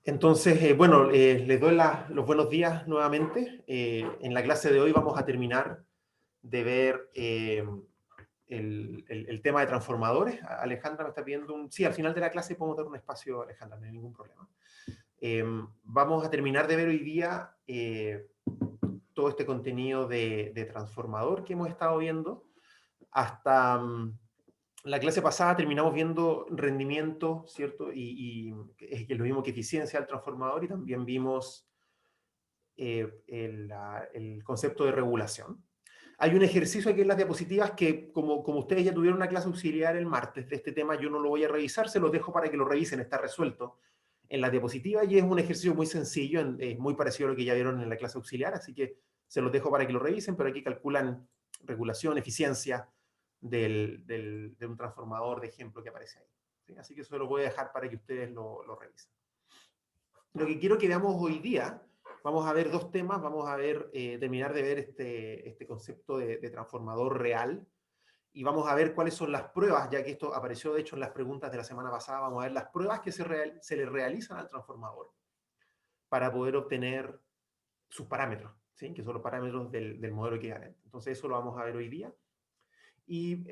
Entonces, bueno, les doy los buenos días nuevamente. En la clase de hoy vamos a terminar de ver el tema de transformadores. Alejandra me está pidiendo un... Sí, al final de la clase podemos dar un espacio, Alejandra, no hay ningún problema. Vamos a terminar de ver hoy día todo este contenido de transformador que hemos estado viendo. Hasta la clase pasada terminamos viendo rendimiento, ¿cierto? Y es lo mismo que eficiencia del transformador, y también vimos el concepto de regulación. Hay un ejercicio aquí en las diapositivas que, como ustedes ya tuvieron una clase auxiliar el martes de este tema, yo no lo voy a revisar, se los dejo para que lo revisen, está resuelto en la diapositiva y es un ejercicio muy sencillo, es muy parecido a lo que ya vieron en la clase auxiliar, así que se los dejo para que lo revisen, pero aquí calculan regulación, eficiencia de un transformador de ejemplo que aparece ahí. ¿Sí? Así que eso lo voy a dejar para que ustedes lo revisen. Lo que quiero que veamos hoy día, vamos a ver dos temas, vamos a ver, terminar de ver este concepto de transformador real, y vamos a ver cuáles son las pruebas, ya que esto apareció de hecho en las preguntas de la semana pasada, vamos a ver las pruebas que se le realizan al transformador para poder obtener sus parámetros, ¿sí? Que son los parámetros del modelo equivalente. Entonces eso lo vamos a ver hoy día. Y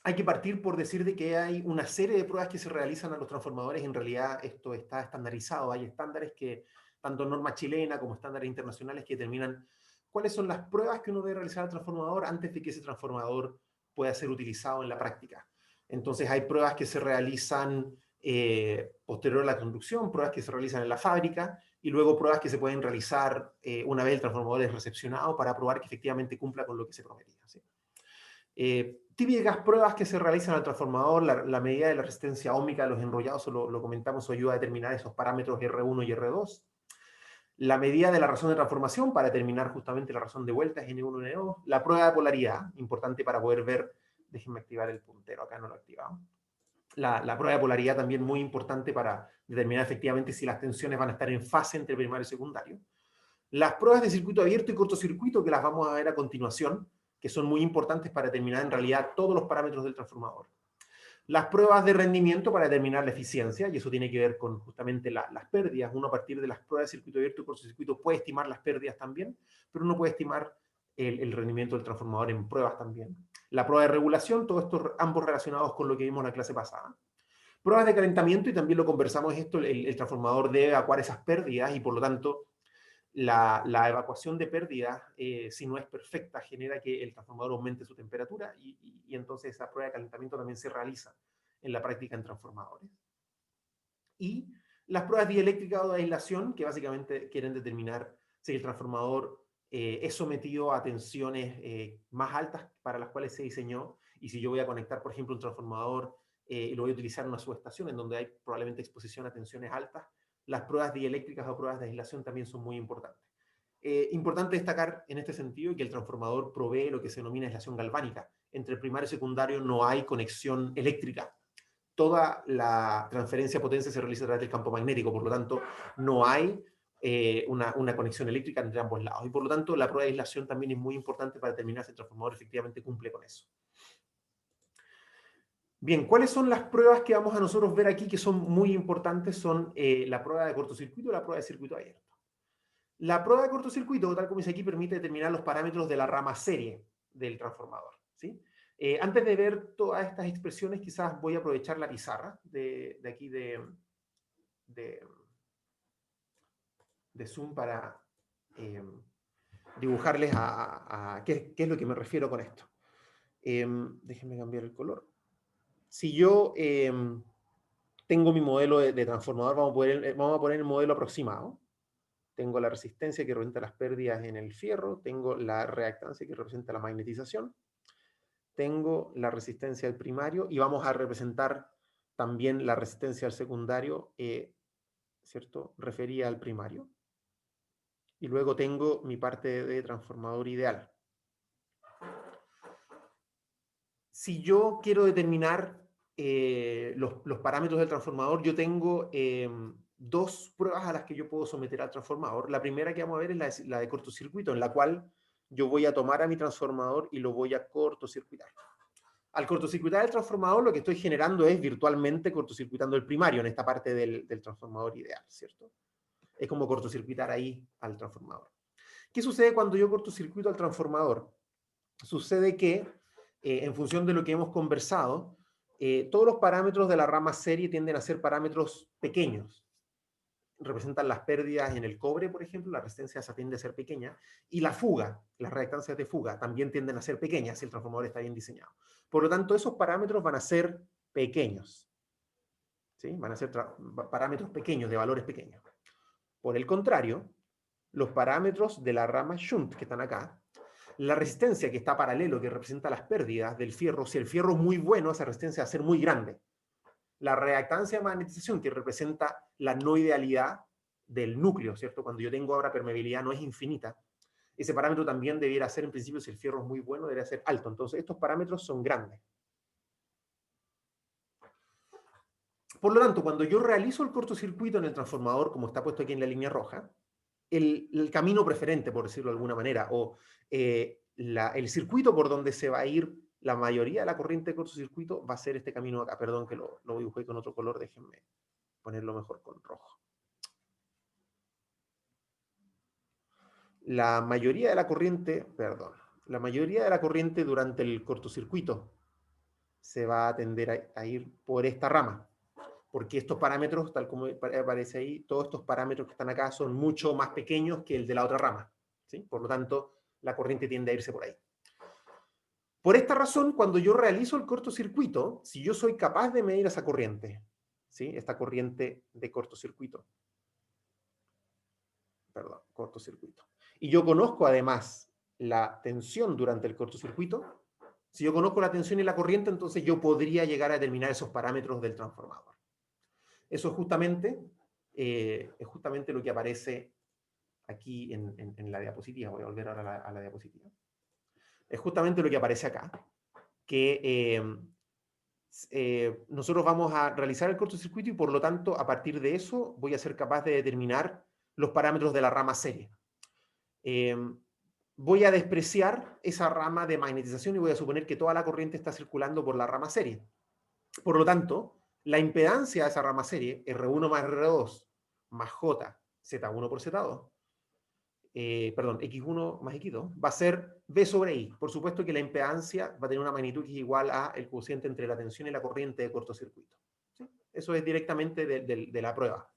hay que partir por decir de que hay una serie de pruebas que se realizan a los transformadores. En realidad esto está estandarizado. Hay estándares que, tanto norma chilena como estándares internacionales, que determinan cuáles son las pruebas que uno debe realizar al transformador antes de que ese transformador pueda ser utilizado en la práctica. Entonces hay pruebas que se realizan posterior a la conducción, pruebas que se realizan en la fábrica, y luego pruebas que se pueden realizar una vez el transformador es recepcionado para probar que efectivamente cumpla con lo que se prometía, ¿sí? Típicas pruebas que se realizan al transformador, la medida de la resistencia óhmica de los enrollados, lo comentamos, eso ayuda a determinar esos parámetros R1 y R2. La medida de la razón de transformación para determinar justamente la razón de vueltas N1 y N2. La prueba de polaridad, importante para poder ver, déjenme activar el puntero, acá no lo he activado. La prueba de polaridad también muy importante para determinar efectivamente si las tensiones van a estar en fase entre primario y secundario. Las pruebas de circuito abierto y cortocircuito, que las vamos a ver a continuación, que son muy importantes para determinar en realidad todos los parámetros del transformador. Las pruebas de rendimiento para determinar la eficiencia, y eso tiene que ver con justamente las pérdidas. Uno a partir de las pruebas de circuito abierto y cortocircuito puede estimar las pérdidas también, pero uno puede estimar el rendimiento del transformador en pruebas también. La prueba de regulación, todo esto ambos relacionados con lo que vimos en la clase pasada. Pruebas de calentamiento, y también lo conversamos esto, el transformador debe evacuar esas pérdidas y por lo tanto la evacuación de pérdidas, si no es perfecta, genera que el transformador aumente su temperatura y entonces esa prueba de calentamiento también se realiza en la práctica en transformadores. Y las pruebas dieléctricas o de aislación, que básicamente quieren determinar si el transformador es sometido a tensiones más altas para las cuales se diseñó, y si yo voy a conectar, por ejemplo, un transformador y lo voy a utilizar en una subestación en donde hay probablemente exposición a tensiones altas, las pruebas dieléctricas o pruebas de aislación también son muy importantes. Importante destacar en este sentido que el transformador provee lo que se denomina aislación galvánica. Entre el primario y secundario no hay conexión eléctrica. Toda la transferencia de potencia se realiza a través del campo magnético, por lo tanto no hay una conexión eléctrica entre ambos lados. Y por lo tanto la prueba de aislación también es muy importante para determinar si el transformador efectivamente cumple con eso. Bien, ¿cuáles son las pruebas que vamos a nosotros ver aquí que son muy importantes? Son la prueba de cortocircuito y la prueba de circuito abierto. La prueba de cortocircuito, tal como dice aquí, permite determinar los parámetros de la rama serie del transformador, ¿sí? Antes de ver todas estas expresiones, quizás voy a aprovechar la pizarra de aquí de, de Zoom para dibujarles a qué es lo que me refiero con esto. Déjenme cambiar el color. Si yo tengo mi modelo de transformador, vamos a poner el modelo aproximado. Tengo la resistencia que representa las pérdidas en el fierro, tengo la reactancia que representa la magnetización, tengo la resistencia del primario y vamos a representar también la resistencia del secundario, ¿cierto? Referida al primario. Y luego tengo mi parte de transformador ideal. Si yo quiero determinar los parámetros del transformador, yo tengo dos pruebas a las que yo puedo someter al transformador. La primera que vamos a ver es la de cortocircuito, en la cual yo voy a tomar a mi transformador y lo voy a cortocircuitar. Al cortocircuitar el transformador, lo que estoy generando es virtualmente cortocircuitando el primario en esta parte del transformador ideal, ¿cierto? Es como cortocircuitar ahí al transformador. ¿Qué sucede cuando yo cortocircuito al transformador? Sucede que, en función de lo que hemos conversado, todos los parámetros de la rama serie tienden a ser parámetros pequeños. Representan las pérdidas en el cobre, por ejemplo, la resistencia esa tiende a ser pequeña, y la fuga, las reactancias de fuga, también tienden a ser pequeñas si el transformador está bien diseñado. Por lo tanto, esos parámetros van a ser pequeños. ¿Sí? Van a ser parámetros pequeños, de valores pequeños. Por el contrario, los parámetros de la rama shunt, que están acá, la resistencia que está paralelo, que representa las pérdidas del fierro, si el fierro es muy bueno, esa resistencia va a ser muy grande. La reactancia de magnetización, que representa la no idealidad del núcleo, ¿cierto? Cuando yo tengo ahora permeabilidad no es infinita, ese parámetro también debiera ser, en principio, si el fierro es muy bueno, debería ser alto. Entonces, estos parámetros son grandes. Por lo tanto, cuando yo realizo el cortocircuito en el transformador, como está puesto aquí en la línea roja, el camino preferente, por decirlo de alguna manera, o el circuito por donde se va a ir la mayoría de la corriente de cortocircuito va a ser este camino acá. Perdón que lo dibujé con otro color, déjenme ponerlo mejor con rojo. La mayoría de la corriente, la mayoría de la corriente durante el cortocircuito se va a tender a ir por esta rama, porque estos parámetros, tal como aparece ahí, todos estos parámetros que están acá son mucho más pequeños que el de la otra rama, ¿sí? Por lo tanto, la corriente tiende a irse por ahí. Por esta razón, cuando yo realizo el cortocircuito, si yo soy capaz de medir esa corriente, ¿sí? Esta corriente de cortocircuito, cortocircuito, y yo conozco además la tensión durante el cortocircuito, si yo conozco la tensión y la corriente, entonces yo podría llegar a determinar esos parámetros del transformador. Eso es justamente lo que aparece aquí en la diapositiva. Voy a volver ahora a la diapositiva. Es justamente lo que aparece acá, que nosotros vamos a realizar el cortocircuito y por lo tanto, a partir de eso, voy a ser capaz de determinar los parámetros de la rama serie. Voy a despreciar esa rama de magnetización y voy a suponer que toda la corriente está circulando por la rama serie. Por lo tanto, la impedancia de esa rama serie, R1 más R2 más J, Z1 por Z2, X1 más X2, va a ser V sobre I. Por supuesto que la impedancia va a tener una magnitud que es igual al cociente entre la tensión y la corriente de cortocircuito. ¿Sí? Eso es directamente de la prueba.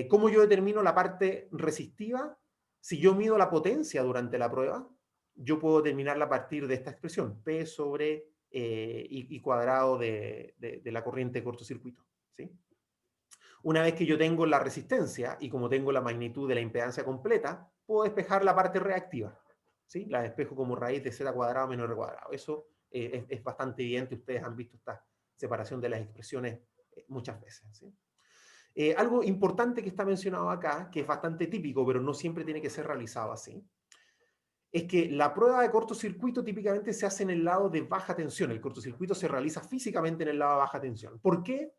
¿Cómo yo determino la parte resistiva? Si yo mido la potencia durante la prueba, yo puedo determinarla a partir de esta expresión, P sobre I cuadrado de la corriente de cortocircuito. ¿Sí? Una vez que yo tengo la resistencia y como tengo la magnitud de la impedancia completa, puedo despejar la parte reactiva. ¿Sí? La despejo como raíz de Z cuadrado menos R cuadrado. Eso es bastante evidente. Ustedes han visto esta separación de las expresiones muchas veces. ¿Sí? Algo importante que está mencionado acá, que es bastante típico, pero no siempre tiene que ser realizado así, es que la prueba de cortocircuito típicamente se hace en el lado de baja tensión. El cortocircuito se realiza físicamente en el lado de baja tensión. ¿Por qué?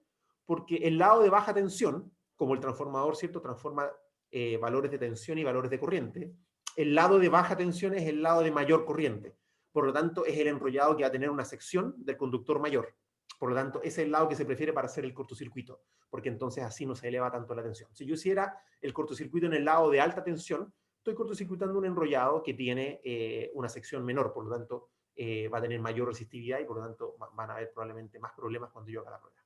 Porque el lado de baja tensión, como el transformador, ¿cierto?, transforma valores de tensión y valores de corriente, el lado de baja tensión es el lado de mayor corriente. Por lo tanto, es el enrollado que va a tener una sección del conductor mayor. Por lo tanto, ese es el lado que se prefiere para hacer el cortocircuito, porque entonces así no se eleva tanto la tensión. Si yo hiciera el cortocircuito en el lado de alta tensión, estoy cortocircuitando un enrollado que tiene una sección menor, por lo tanto, va a tener mayor resistividad y por lo tanto van a haber probablemente más problemas cuando yo haga la prueba.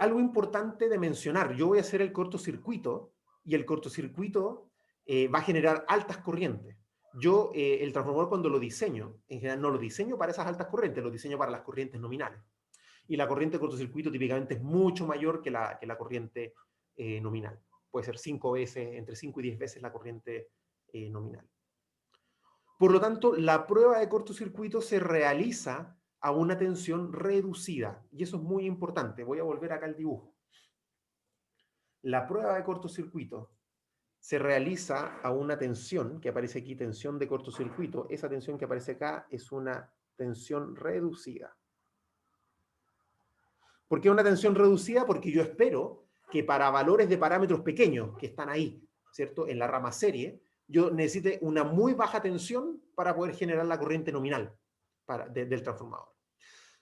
Algo importante de mencionar, yo voy a hacer el cortocircuito y el cortocircuito va a generar altas corrientes. Yo, el transformador cuando lo diseño, en general no lo diseño para esas altas corrientes, lo diseño para las corrientes nominales. Y la corriente de cortocircuito típicamente es mucho mayor que la corriente nominal. Puede ser 5 veces, entre 5 y 10 veces la corriente nominal. Por lo tanto, la prueba de cortocircuito se realiza a una tensión reducida. Y eso es muy importante. Voy a volver acá al dibujo. La prueba de cortocircuito se realiza a una tensión, que aparece aquí, tensión de cortocircuito. Esa tensión que aparece acá es una tensión reducida. ¿Por qué una tensión reducida? Porque yo espero que para valores de parámetros pequeños que están ahí, ¿cierto?, en la rama serie, yo necesite una muy baja tensión para poder generar la corriente nominal. del transformador.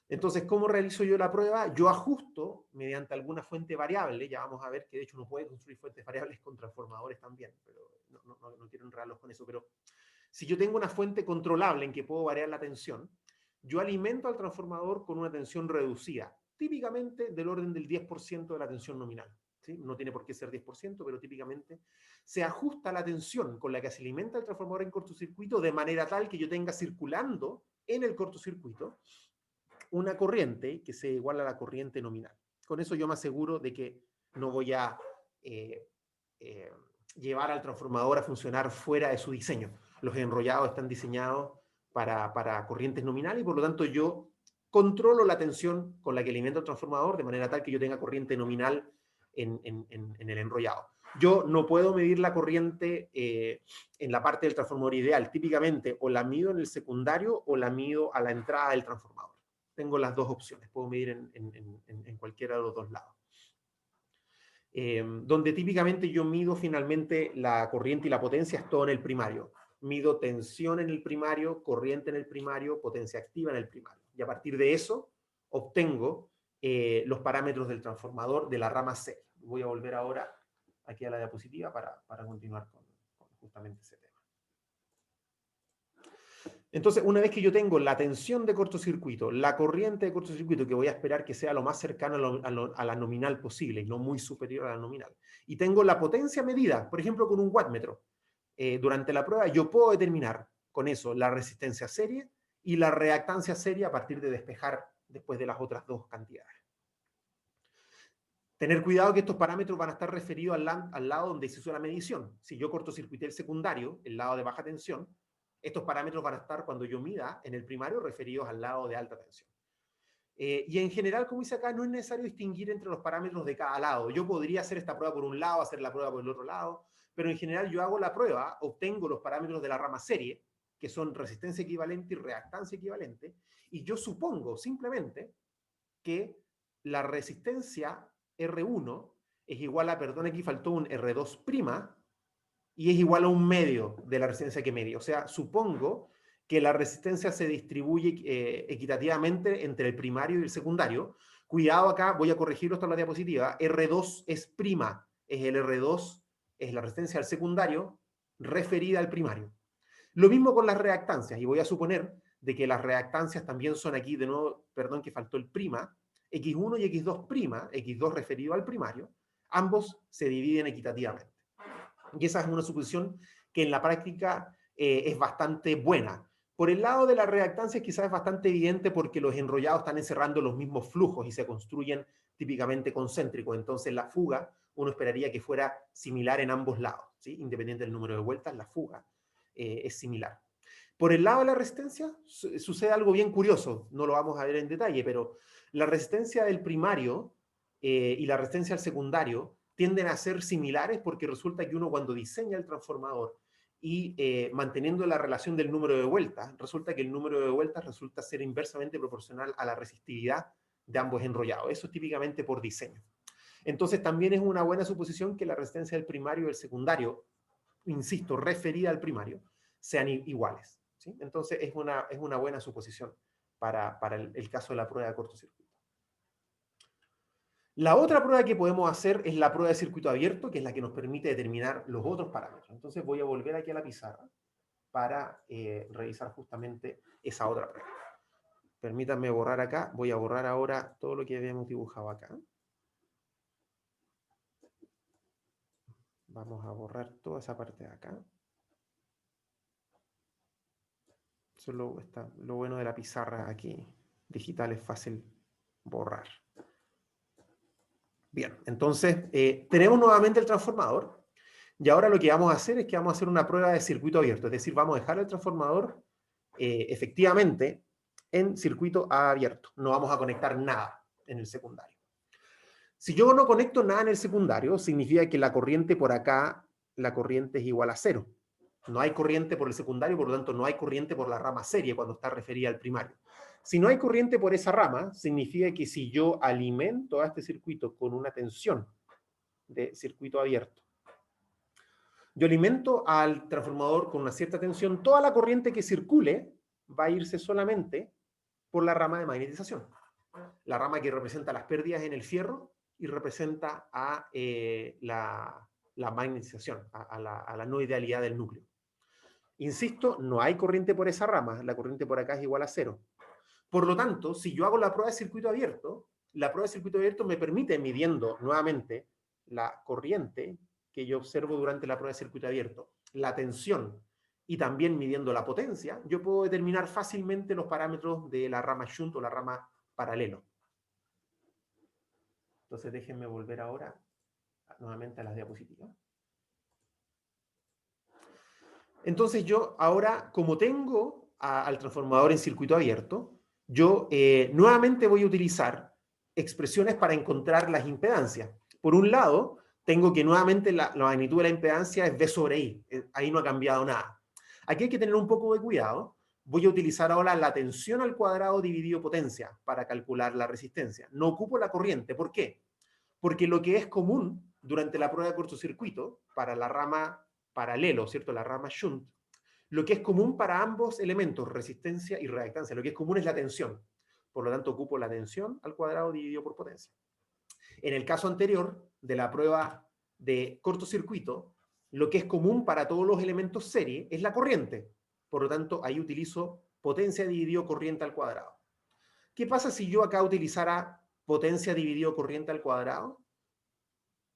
Entonces, ¿cómo realizo yo la prueba? Yo ajusto mediante alguna fuente variable, ya vamos a ver que de hecho uno puede construir fuentes variables con transformadores también, pero no quiero enredarlos con eso, pero si yo tengo una fuente controlable en que puedo variar la tensión, yo alimento al transformador con una tensión reducida, típicamente del orden del 10% de la tensión nominal. ¿Sí? No tiene por qué ser 10%, pero típicamente se ajusta la tensión con la que se alimenta el transformador en cortocircuito de manera tal que yo tenga circulando en el cortocircuito una corriente que sea igual a la corriente nominal. Con eso yo me aseguro de que no voy a llevar al transformador a funcionar fuera de su diseño. Los enrollados están diseñados para corrientes nominales y por lo tanto yo controlo la tensión con la que alimento el transformador de manera tal que yo tenga corriente nominal en el enrollado. Yo no puedo medir la corriente en la parte del transformador ideal. Típicamente o la mido en el secundario o la mido a la entrada del transformador. Tengo las dos opciones, puedo medir en cualquiera de los dos lados. Donde típicamente yo mido finalmente la corriente y la potencia es todo en el primario. Mido tensión en el primario, corriente en el primario, potencia activa en el primario. Y a partir de eso obtengo los parámetros del transformador de la rama serie. Voy a volver ahora aquí a la diapositiva para continuar con justamente ese tema. Entonces, una vez que yo tengo la tensión de cortocircuito, la corriente de cortocircuito, que voy a esperar que sea lo más cercano a la nominal posible y no muy superior a la nominal, y tengo la potencia medida, por ejemplo, con un wattmetro, durante la prueba yo puedo determinar con eso la resistencia serie y la reactancia serie a partir de despejar después de las otras dos cantidades. Tener cuidado que estos parámetros van a estar referidos al lado donde se hizo la medición. Si yo cortocircuité el secundario, el lado de baja tensión, estos parámetros van a estar cuando yo mida en el primario referidos al lado de alta tensión. Y en general, como dice acá, no es necesario distinguir entre los parámetros de cada lado. Yo podría hacer esta prueba por un lado, hacer la prueba por el otro lado, pero en general yo hago la prueba, obtengo los parámetros de la rama serie, que son resistencia equivalente y reactancia equivalente, y yo supongo simplemente que la resistencia R1 es igual a, perdón, aquí faltó un R2', y es igual a un medio de la resistencia que medio. O sea, supongo que la resistencia se distribuye equitativamente entre el primario y el secundario. Cuidado acá, voy a corregirlo esto en la diapositiva. R2 es prima, es el R2, es la resistencia al secundario referida al primario. Lo mismo con las reactancias, y voy a suponer de que las reactancias también son aquí, de nuevo, perdón que faltó el prima, X1 y X2 prima, X2 referido al primario, ambos se dividen equitativamente. Y esa es una suposición que en la práctica es bastante buena. Por el lado de las reactancias quizás es bastante evidente porque los enrollados están encerrando los mismos flujos y se construyen típicamente concéntricos. Entonces la fuga, uno esperaría que fuera similar en ambos lados, ¿sí? Independiente del número de vueltas, la fuga es similar. Por el lado de la resistencia sucede algo bien curioso, no lo vamos a ver en detalle, pero la resistencia del primario y la resistencia al secundario tienden a ser similares porque resulta que uno cuando diseña el transformador y manteniendo la relación del número de vueltas, resulta que el número de vueltas resulta ser inversamente proporcional a la resistividad de ambos enrollados. Eso es típicamente por diseño. Entonces también es una buena suposición que la resistencia del primario y del secundario, insisto, referida al primario, sean iguales. ¿Sí? Entonces es una buena suposición para el caso de la prueba de cortocircuito. La otra prueba que podemos hacer es la prueba de circuito abierto, que es la que nos permite determinar los otros parámetros. Entonces voy a volver aquí a la pizarra para revisar justamente esa otra prueba. Permítanme borrar acá. Voy a borrar ahora todo lo que habíamos dibujado acá. Vamos a borrar toda esa parte de acá. Eso es lo bueno de la pizarra aquí. Digital es fácil borrar. Bien, entonces tenemos nuevamente el transformador y ahora lo que vamos a hacer es que vamos a hacer una prueba de circuito abierto, es decir, vamos a dejar el transformador efectivamente en circuito abierto, no vamos a conectar nada en el secundario. Si yo no conecto nada en el secundario, significa que la corriente por acá, la corriente es igual a 0. No hay corriente por el secundario, por lo tanto no hay corriente por la rama serie cuando está referida al primario. Si no hay corriente por esa rama, significa que si yo alimento a este circuito con una tensión de circuito abierto, yo alimento al transformador con una cierta tensión, toda la corriente que circule va a irse solamente por la rama de magnetización. La rama que representa las pérdidas en el fierro y representa a la magnetización, a la no idealidad del núcleo. Insisto, no hay corriente por esa rama, la corriente por acá es igual a 0. Por lo tanto, si yo hago la prueba de circuito abierto, la prueba de circuito abierto me permite, midiendo nuevamente la corriente que yo observo durante la prueba de circuito abierto, la tensión y también midiendo la potencia, yo puedo determinar fácilmente los parámetros de la rama shunt o la rama paralelo. Entonces déjenme volver ahora nuevamente a las diapositivas. Entonces yo ahora, como tengo al transformador en circuito abierto, yo nuevamente voy a utilizar expresiones para encontrar las impedancias. Por un lado, tengo que nuevamente la magnitud de la impedancia es V sobre I. Ahí no ha cambiado nada. Aquí hay que tener un poco de cuidado. Voy a utilizar ahora la tensión al cuadrado dividido potencia para calcular la resistencia. No ocupo la corriente. ¿Por qué? Porque lo que es común durante la prueba de cortocircuito para la rama paralelo, ¿cierto? La rama shunt, lo que es común para ambos elementos, resistencia y reactancia, lo que es común es la tensión. Por lo tanto, ocupo la tensión al cuadrado dividido por potencia. En el caso anterior de la prueba de cortocircuito, lo que es común para todos los elementos serie es la corriente. Por lo tanto, ahí utilizo potencia dividido corriente al cuadrado. ¿Qué pasa si yo acá utilizara potencia dividido corriente al cuadrado?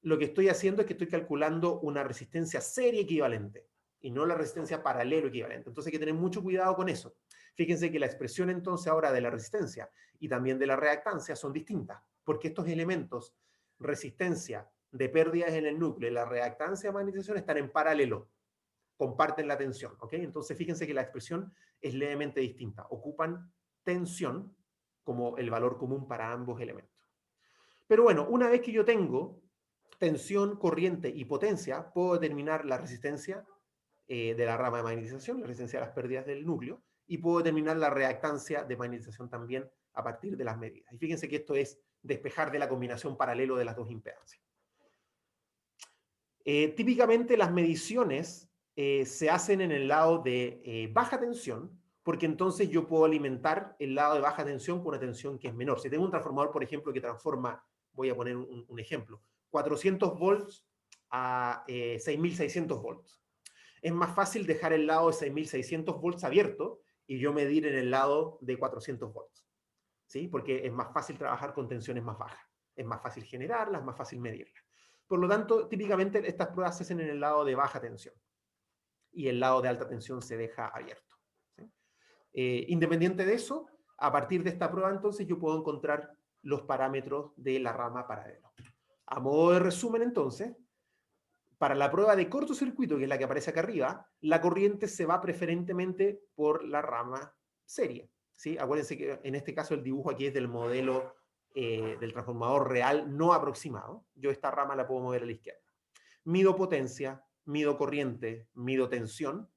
Lo que estoy haciendo es que estoy calculando una resistencia serie equivalente y no la resistencia paralelo equivalente. Entonces hay que tener mucho cuidado con eso. Fíjense que la expresión entonces ahora de la resistencia y también de la reactancia son distintas, porque estos elementos, resistencia de pérdidas en el núcleo y la reactancia de magnetización están en paralelo, comparten la tensión, ¿ok? Entonces fíjense que la expresión es levemente distinta. Ocupan tensión como el valor común para ambos elementos. Pero bueno, una vez que yo tengo tensión, corriente y potencia, puedo determinar la resistencia de la rama de magnetización, la resistencia a las pérdidas del núcleo, y puedo determinar la reactancia de magnetización también a partir de las medidas. Y fíjense que esto es despejar de la combinación paralelo de las dos impedancias. Típicamente las mediciones se hacen en el lado de baja tensión, porque entonces yo puedo alimentar el lado de baja tensión con una tensión que es menor. Si tengo un transformador, por ejemplo, que transforma, voy a poner un ejemplo, 400 volts a 6600 volts. Es más fácil dejar el lado de 6600 volts abierto y yo medir en el lado de 400 volts. ¿Sí? Porque es más fácil trabajar con tensiones más bajas. Es más fácil generarlas, más fácil medirlas. Por lo tanto, típicamente estas pruebas se hacen en el lado de baja tensión y el lado de alta tensión se deja abierto. ¿Sí? Independiente de eso, a partir de esta prueba entonces yo puedo encontrar los parámetros de la rama paralelo. A modo de resumen entonces, para la prueba de cortocircuito, que es la que aparece acá arriba, la corriente se va preferentemente por la rama serie. ¿Sí? Acuérdense que en este caso el dibujo aquí es del modelo del transformador real no aproximado. Yo esta rama la puedo mover a la izquierda. Mido potencia, mido corriente, mido tensión.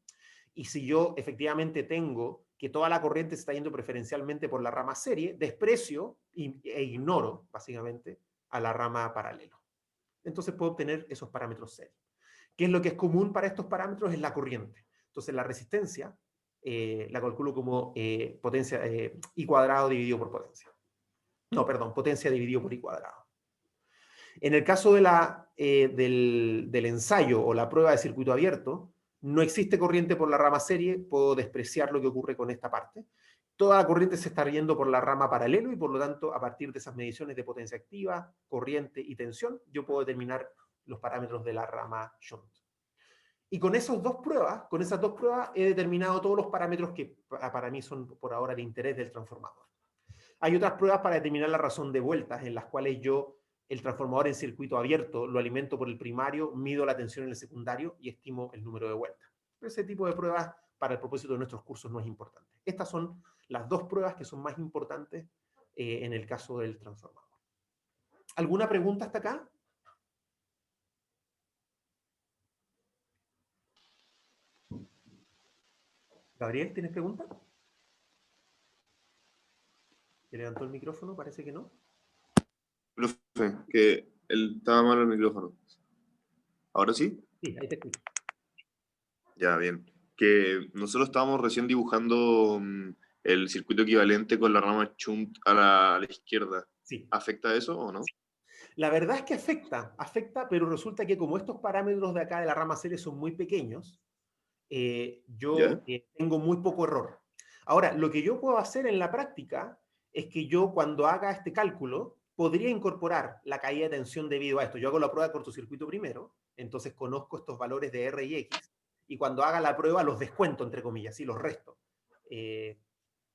Y si yo efectivamente tengo que toda la corriente se está yendo preferencialmente por la rama serie, desprecio e ignoro, básicamente, a la rama paralelo. Entonces puedo obtener esos parámetros serie. ¿Qué es lo que es común para estos parámetros? Es la corriente. Entonces la resistencia la calculo como potencia I cuadrado dividido por potencia. No, perdón, potencia dividido por I cuadrado. En el caso del ensayo o la prueba de circuito abierto, no existe corriente por la rama serie, puedo despreciar lo que ocurre con esta parte. Toda la corriente se está yendo por la rama paralelo y por lo tanto, a partir de esas mediciones de potencia activa, corriente y tensión, yo puedo determinar los parámetros de la rama shunt. Y con esas dos pruebas, he determinado todos los parámetros que para mí son por ahora de interés del transformador. Hay otras pruebas para determinar la razón de vueltas, en las cuales yo el transformador en circuito abierto lo alimento por el primario, mido la tensión en el secundario y estimo el número de vueltas. Pero ese tipo de pruebas para el propósito de nuestros cursos no es importante. Estas son las dos pruebas que son más importantes en el caso del transformador. ¿Alguna pregunta hasta acá? Gabriel, ¿tienes pregunta? ¿Te levantó el micrófono? Parece que no. Profe, que estaba mal el micrófono. ¿Ahora sí? Sí, ahí te escucho. Ya, bien. Que nosotros estábamos recién dibujando el circuito equivalente con la rama shunt a la izquierda, Sí. ¿afecta eso o no? La verdad es que afecta, pero resulta que como estos parámetros de acá de la rama serie son muy pequeños, yo ¿Ya? tengo muy poco error. Ahora, lo que yo puedo hacer en la práctica es que yo cuando haga este cálculo podría incorporar la caída de tensión debido a esto. Yo hago la prueba de cortocircuito primero, entonces conozco estos valores de R y X, y cuando haga la prueba los descuento, entre comillas, y los resto. Eh,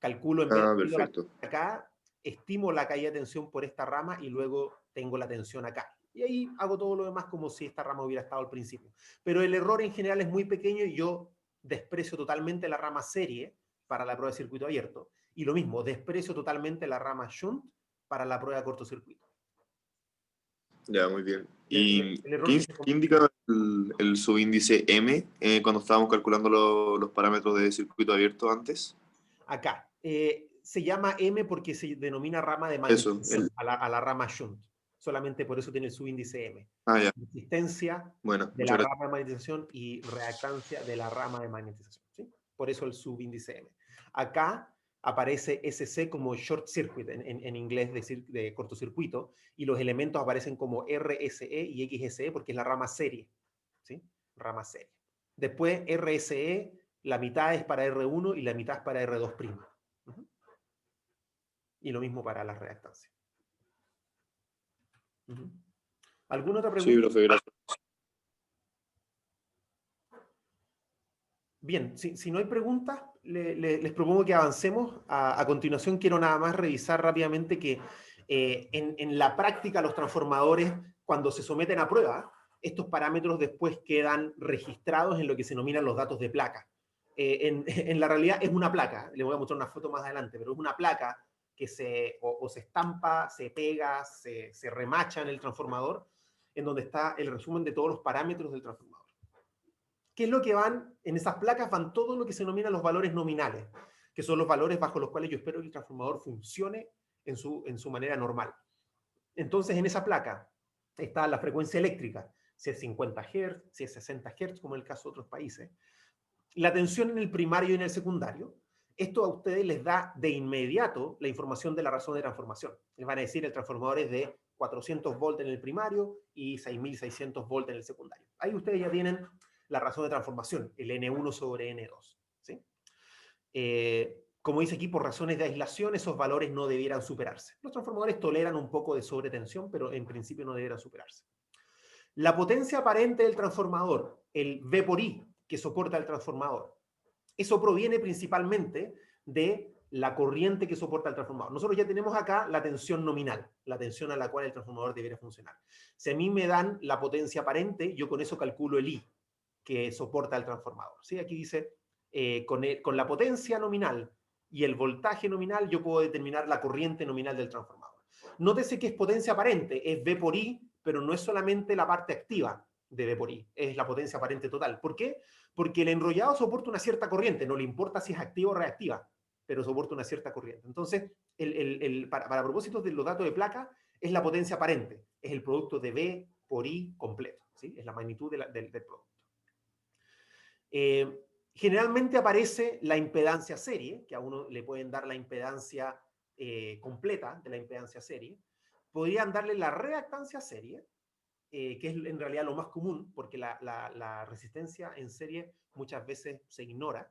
Calculo en vez Ah, de perfecto. acá, estimo la caída de tensión por esta rama y luego tengo la tensión acá. Y ahí hago todo lo demás como si esta rama hubiera estado al principio. Pero el error en general es muy pequeño y yo desprecio totalmente la rama serie para la prueba de circuito abierto. Y lo mismo, desprecio totalmente la rama shunt para la prueba de cortocircuito. Ya, muy bien. El, ¿Y el error qué, que se qué comete indica el subíndice M cuando estábamos calculando los parámetros de circuito abierto antes? acá se llama M porque se denomina rama de Eso, magnetización a la rama shunt. Solamente por eso tiene el subíndice M. Ya. Resistencia Bueno, de muchas la gracias. rama de magnetización y reactancia de la rama de magnetización. ¿Sí? Por eso el subíndice M. Acá aparece SC como short circuit en inglés de cortocircuito, y los elementos aparecen como RSE y XSE porque es la rama serie. ¿Sí? Rama serie. Después RSE, la mitad es para R1 y la mitad es para R2'. Y lo mismo para la reactancia. ¿Alguna otra Sí, pregunta? profe, gracias. Bien, si no hay preguntas, les propongo que avancemos. A continuación, quiero nada más revisar rápidamente que en la práctica los transformadores, cuando se someten a prueba, estos parámetros después quedan registrados en lo que se denominan los datos de placa. En la realidad es una placa, les voy a mostrar una foto más adelante, pero es una placa que o se estampa, se pega, se remacha en el transformador, en donde está el resumen de todos los parámetros del transformador. ¿Qué es lo que van? En esas placas van todo lo que se denomina los valores nominales, que son los valores bajo los cuales yo espero que el transformador funcione en su manera normal. Entonces, en esa placa está la frecuencia eléctrica, si es 50 Hz, si es 60 Hz, como en el caso de otros países. La tensión en el primario y en el secundario. Esto a ustedes les da de inmediato la información de la razón de transformación. Les van a decir el transformador es de 400 volts en el primario y 6600 volts en el secundario. Ahí ustedes ya tienen la razón de transformación, el N1 sobre N2. ¿Sí? Como dice aquí, por razones de aislación, esos valores no debieran superarse. Los transformadores toleran un poco de sobretensión, pero en principio no debieran superarse. La potencia aparente del transformador, el V por I, que soporta el transformador, eso proviene principalmente de la corriente que soporta el transformador. Nosotros ya tenemos acá la tensión nominal, la tensión a la cual el transformador debería funcionar. Si a mí me dan la potencia aparente, yo con eso calculo el I que soporta el transformador. ¿Sí? Aquí dice, con la potencia nominal y el voltaje nominal, yo puedo determinar la corriente nominal del transformador. Nótese que es potencia aparente, es V por I, pero no es solamente la parte activa de V por I, es la potencia aparente total. ¿Por qué? Porque el enrollado soporta una cierta corriente, no le importa si es activa o reactiva, pero soporta una cierta corriente. Entonces, para propósitos de los datos de placa, es la potencia aparente, es el producto de V por I completo, ¿sí? Es la magnitud del producto. Generalmente aparece la impedancia serie, que a uno le pueden dar la impedancia completa de la impedancia serie. Podrían darle la reactancia serie, que es en realidad lo más común, porque la resistencia en serie muchas veces se ignora,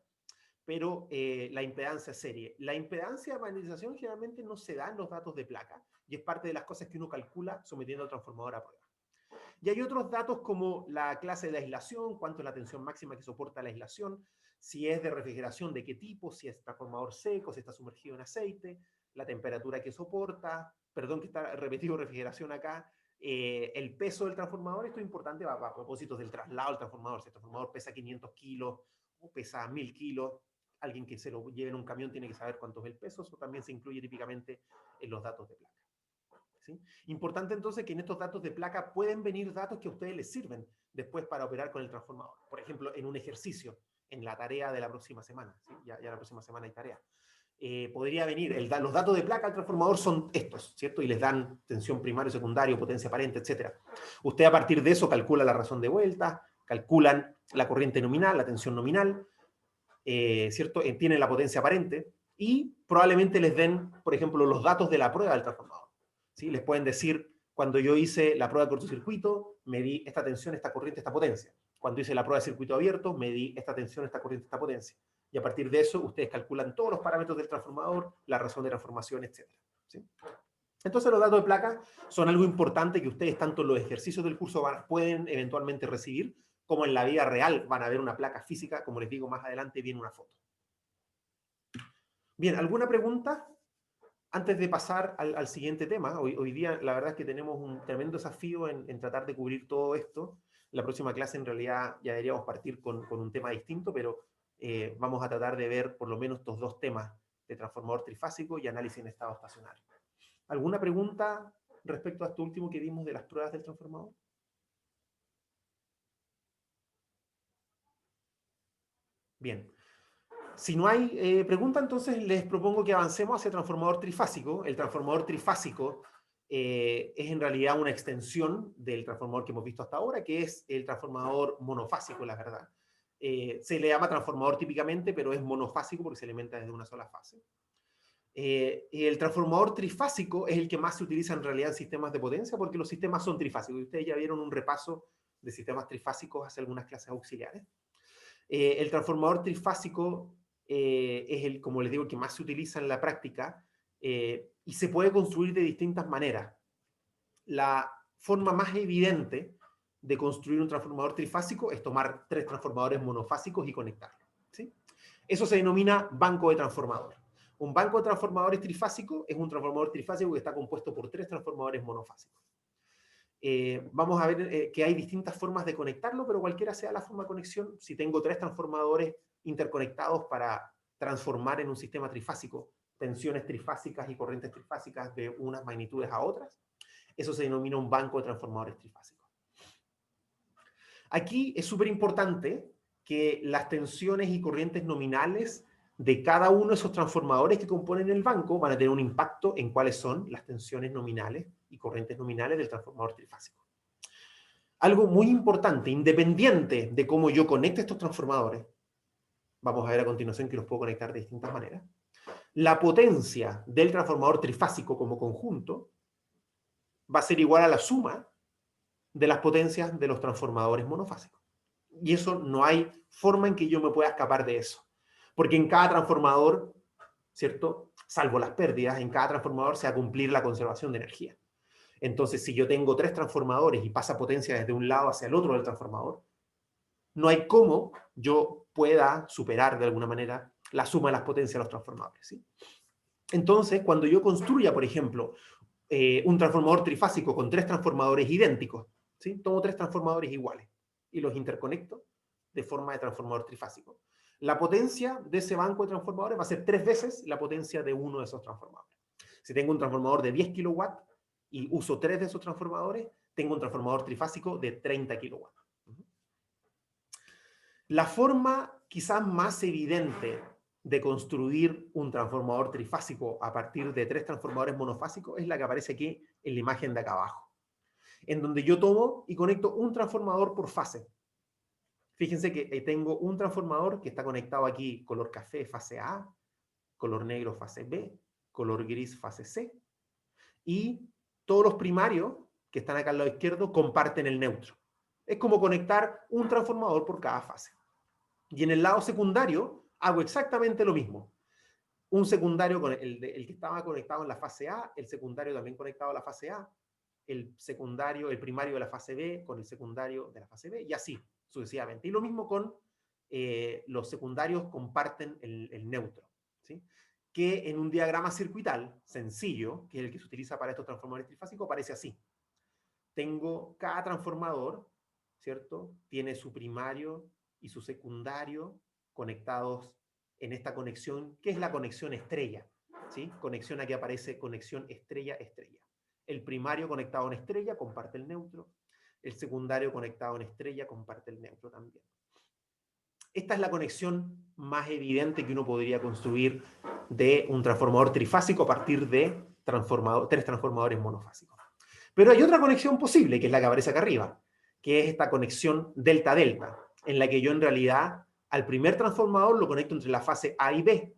pero la impedancia serie. La impedancia de magnetización generalmente no se da en los datos de placa, y es parte de las cosas que uno calcula sometiendo al transformador a prueba. Y hay otros datos como la clase de aislación, cuánto es la tensión máxima que soporta la aislación, si es de refrigeración, de qué tipo, si es transformador seco, si está sumergido en aceite, la temperatura que soporta, perdón que está repetido refrigeración acá, el peso del transformador. Esto es importante a propósitos del traslado del transformador. Si el transformador pesa 500 kilos o pesa 1000 kilos, alguien que se lo lleve en un camión tiene que saber cuánto es el peso. Eso también se incluye típicamente en los datos de placa. ¿Sí? Importante entonces que en estos datos de placa pueden venir datos que a ustedes les sirven después para operar con el transformador. Por ejemplo, en un ejercicio, en la tarea de la próxima semana. ¿Sí? Ya la próxima semana hay tarea. Podría venir, los datos de placa del transformador son estos, ¿cierto? Y les dan tensión primario, secundario, potencia aparente, etc. Usted a partir de eso calcula la razón de vuelta, calculan la corriente nominal, la tensión nominal, ¿cierto? Tiene la potencia aparente. y probablemente les den, por ejemplo, los datos de la prueba del transformador. ¿Sí? Les pueden decir, cuando yo hice la prueba de cortocircuito, medí esta tensión, esta corriente, esta potencia. Cuando hice la prueba de circuito abierto, medí esta tensión, esta corriente, esta potencia. Y a partir de eso, ustedes calculan todos los parámetros del transformador, la razón de transformación, etc. ¿Sí? Entonces, los datos de placa son algo importante que ustedes, tanto en los ejercicios del curso, pueden eventualmente recibir, como en la vida real van a ver una placa física, como les digo más adelante, viene una foto. Bien, ¿alguna pregunta? Antes de pasar al siguiente tema, hoy día la verdad es que tenemos un tremendo desafío en tratar de cubrir todo esto. La próxima clase en realidad ya deberíamos partir con un tema distinto, pero vamos a tratar de ver por lo menos estos dos temas de transformador trifásico y análisis en estado estacionario. ¿Alguna pregunta respecto a esto último que vimos de las pruebas del transformador? Bien. Si no hay pregunta, entonces les propongo que avancemos hacia el transformador trifásico. El transformador trifásico es en realidad una extensión del transformador que hemos visto hasta ahora, que es el transformador monofásico, la verdad. Se le llama transformador típicamente, pero es monofásico porque se alimenta desde una sola fase. Y el transformador trifásico es el que más se utiliza en realidad en sistemas de potencia, porque los sistemas son trifásicos. Y ustedes ya vieron un repaso de sistemas trifásicos hace algunas clases auxiliares. El transformador trifásico es el, como les digo, el que más se utiliza en la práctica y se puede construir de distintas maneras. La forma más evidente de construir un transformador trifásico es tomar 3 transformadores monofásicos y conectarlos, ¿sí? Eso se denomina banco de transformadores. Un banco de transformadores trifásico es un transformador trifásico que está compuesto por 3 transformadores monofásicos. Vamos a ver que hay distintas formas de conectarlo, pero cualquiera sea la forma de conexión, si tengo 3 transformadores interconectados para transformar en un sistema trifásico tensiones trifásicas y corrientes trifásicas de unas magnitudes a otras, eso se denomina un banco de transformadores trifásicos. Aquí es súper importante que las tensiones y corrientes nominales de cada uno de esos transformadores que componen el banco van a tener un impacto en cuáles son las tensiones nominales y corrientes nominales del transformador trifásico. Algo muy importante, independiente de cómo yo conecte estos transformadores, vamos a ver a continuación que los puedo conectar de distintas maneras, la potencia del transformador trifásico como conjunto va a ser igual a la suma de las potencias de los transformadores monofásicos. Y eso no hay forma en que yo me pueda escapar de eso. Porque en cada transformador, ¿cierto? Salvo las pérdidas, en cada transformador se va a cumplir la conservación de energía. Entonces, si yo tengo 3 transformadores y pasa potencia desde un lado hacia el otro del transformador, no hay cómo yo pueda superar de alguna manera la suma de las potencias de los transformadores, ¿sí? Entonces, cuando yo construya, por ejemplo, un transformador trifásico con 3 transformadores idénticos, ¿sí? Tomo 3 transformadores iguales y los interconecto de forma de transformador trifásico. La potencia de ese banco de transformadores va a ser 3 veces la potencia de uno de esos transformadores. Si tengo un transformador de 10 kilowatts y uso 3 de esos transformadores, tengo un transformador trifásico de 30 kilowatts. La forma quizás más evidente de construir un transformador trifásico a partir de 3 transformadores monofásicos es la que aparece aquí en la imagen de acá abajo, en donde yo tomo y conecto un transformador por fase. Fíjense que tengo un transformador que está conectado aquí, color café, fase A, color negro, fase B, color gris, fase C, y todos los primarios que están acá al lado izquierdo comparten el neutro. Es como conectar un transformador por cada fase. Y en el lado secundario hago exactamente lo mismo. Un secundario con el que estaba conectado en la fase A, el secundario también conectado a la fase A, el primario de la fase B con el secundario de la fase B, y así sucesivamente. Y lo mismo con los secundarios comparten el neutro, ¿sí? Que en un diagrama circuital sencillo, que es el que se utiliza para estos transformadores trifásicos, aparece así. Tengo cada transformador, ¿cierto? Tiene su primario y su secundario conectados en esta conexión, que es la conexión estrella, ¿sí? Conexión aquí aparece conexión estrella-estrella. El primario conectado a una estrella comparte el neutro, el secundario conectado a una estrella comparte el neutro también. Esta es la conexión más evidente que uno podría construir de un transformador trifásico a partir de 3 transformadores monofásicos. Pero hay otra conexión posible, que es la que aparece acá arriba, que es esta conexión delta-delta, en la que yo en realidad al primer transformador lo conecto entre la fase A y B,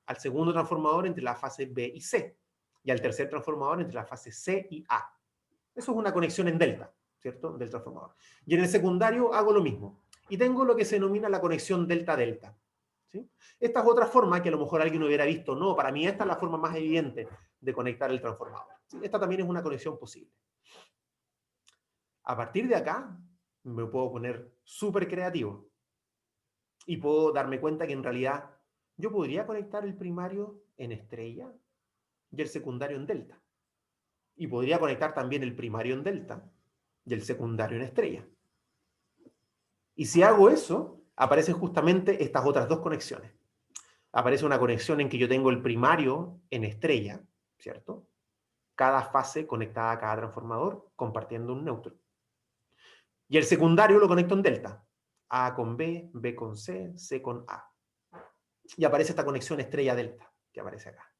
al segundo transformador entre la fase B y C, y al tercer transformador entre la fase C y A. Eso es una conexión en delta, ¿cierto? Del transformador. Y en el secundario hago lo mismo. Y tengo lo que se denomina la conexión delta-delta. ¿Sí? Esta es otra forma que a lo mejor alguien hubiera visto. No, para mí esta es la forma más evidente de conectar el transformador. ¿Sí? Esta también es una conexión posible. A partir de acá, me puedo poner súper creativo. Y puedo darme cuenta que en realidad yo podría conectar el primario en estrella y el secundario en delta. Y podría conectar también el primario en delta y el secundario en estrella. Y si hago eso, aparecen justamente estas otras dos conexiones. Aparece una conexión en que yo tengo el primario en estrella, ¿cierto? Cada fase conectada a cada transformador, compartiendo un neutro. Y el secundario lo conecto en delta. A con B, B con C, C con A. Y aparece esta conexión estrella-delta, que aparece acá.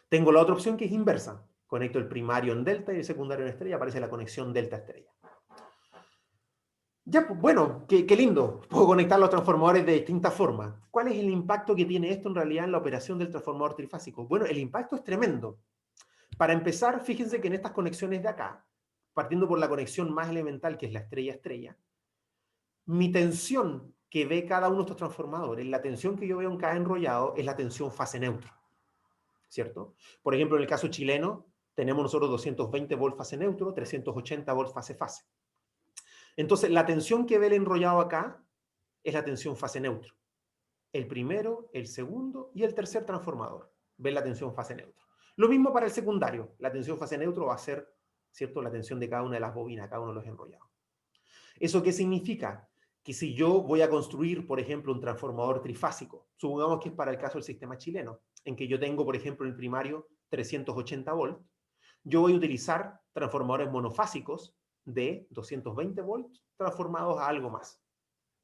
Tengo la otra opción que es inversa. Conecto el primario en delta y el secundario en estrella, aparece la conexión delta-estrella. Ya, pues, bueno, qué lindo. Puedo conectar los transformadores de distintas formas. ¿Cuál es el impacto que tiene esto en realidad en la operación del transformador trifásico? Bueno, el impacto es tremendo. Para empezar, fíjense que en estas conexiones de acá, partiendo por la conexión más elemental, que es la estrella-estrella, mi tensión que ve cada uno de estos transformadores, la tensión que yo veo en cada enrollado, es la tensión fase neutro, ¿cierto? Por ejemplo, en el caso chileno, tenemos nosotros 220 volts fase neutro, 380 volts fase-fase. Entonces, la tensión que ve el enrollado acá es la tensión fase neutro. El primero, el segundo y el tercer transformador ven la tensión fase neutro. Lo mismo para el secundario. La tensión fase neutro va a ser, ¿cierto?, la tensión de cada una de las bobinas, cada uno de los enrollados. ¿Eso qué significa? Que si yo voy a construir, por ejemplo, un transformador trifásico, supongamos que es para el caso del sistema chileno, en que yo tengo, por ejemplo, en el primario 380 volts, yo voy a utilizar transformadores monofásicos de 220 volts transformados a algo más,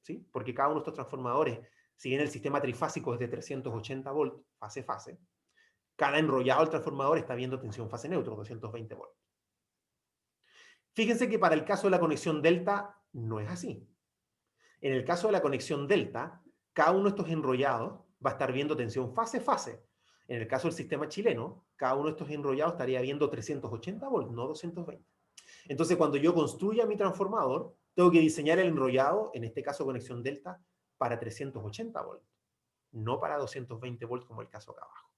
¿sí? Porque cada uno de estos transformadores, si bien el sistema trifásico es de 380 volts, fase-fase, cada enrollado del transformador está viendo tensión fase neutro, 220 volts. Fíjense que para el caso de la conexión delta no es así. En el caso de la conexión delta, cada uno de estos enrollados va a estar viendo tensión fase-fase. En el caso del sistema chileno, cada uno de estos enrollados estaría viendo 380 volts, no 220. Entonces, cuando yo construya mi transformador, tengo que diseñar el enrollado, en este caso conexión delta, para 380 volts, no para 220 volts como el caso acá abajo.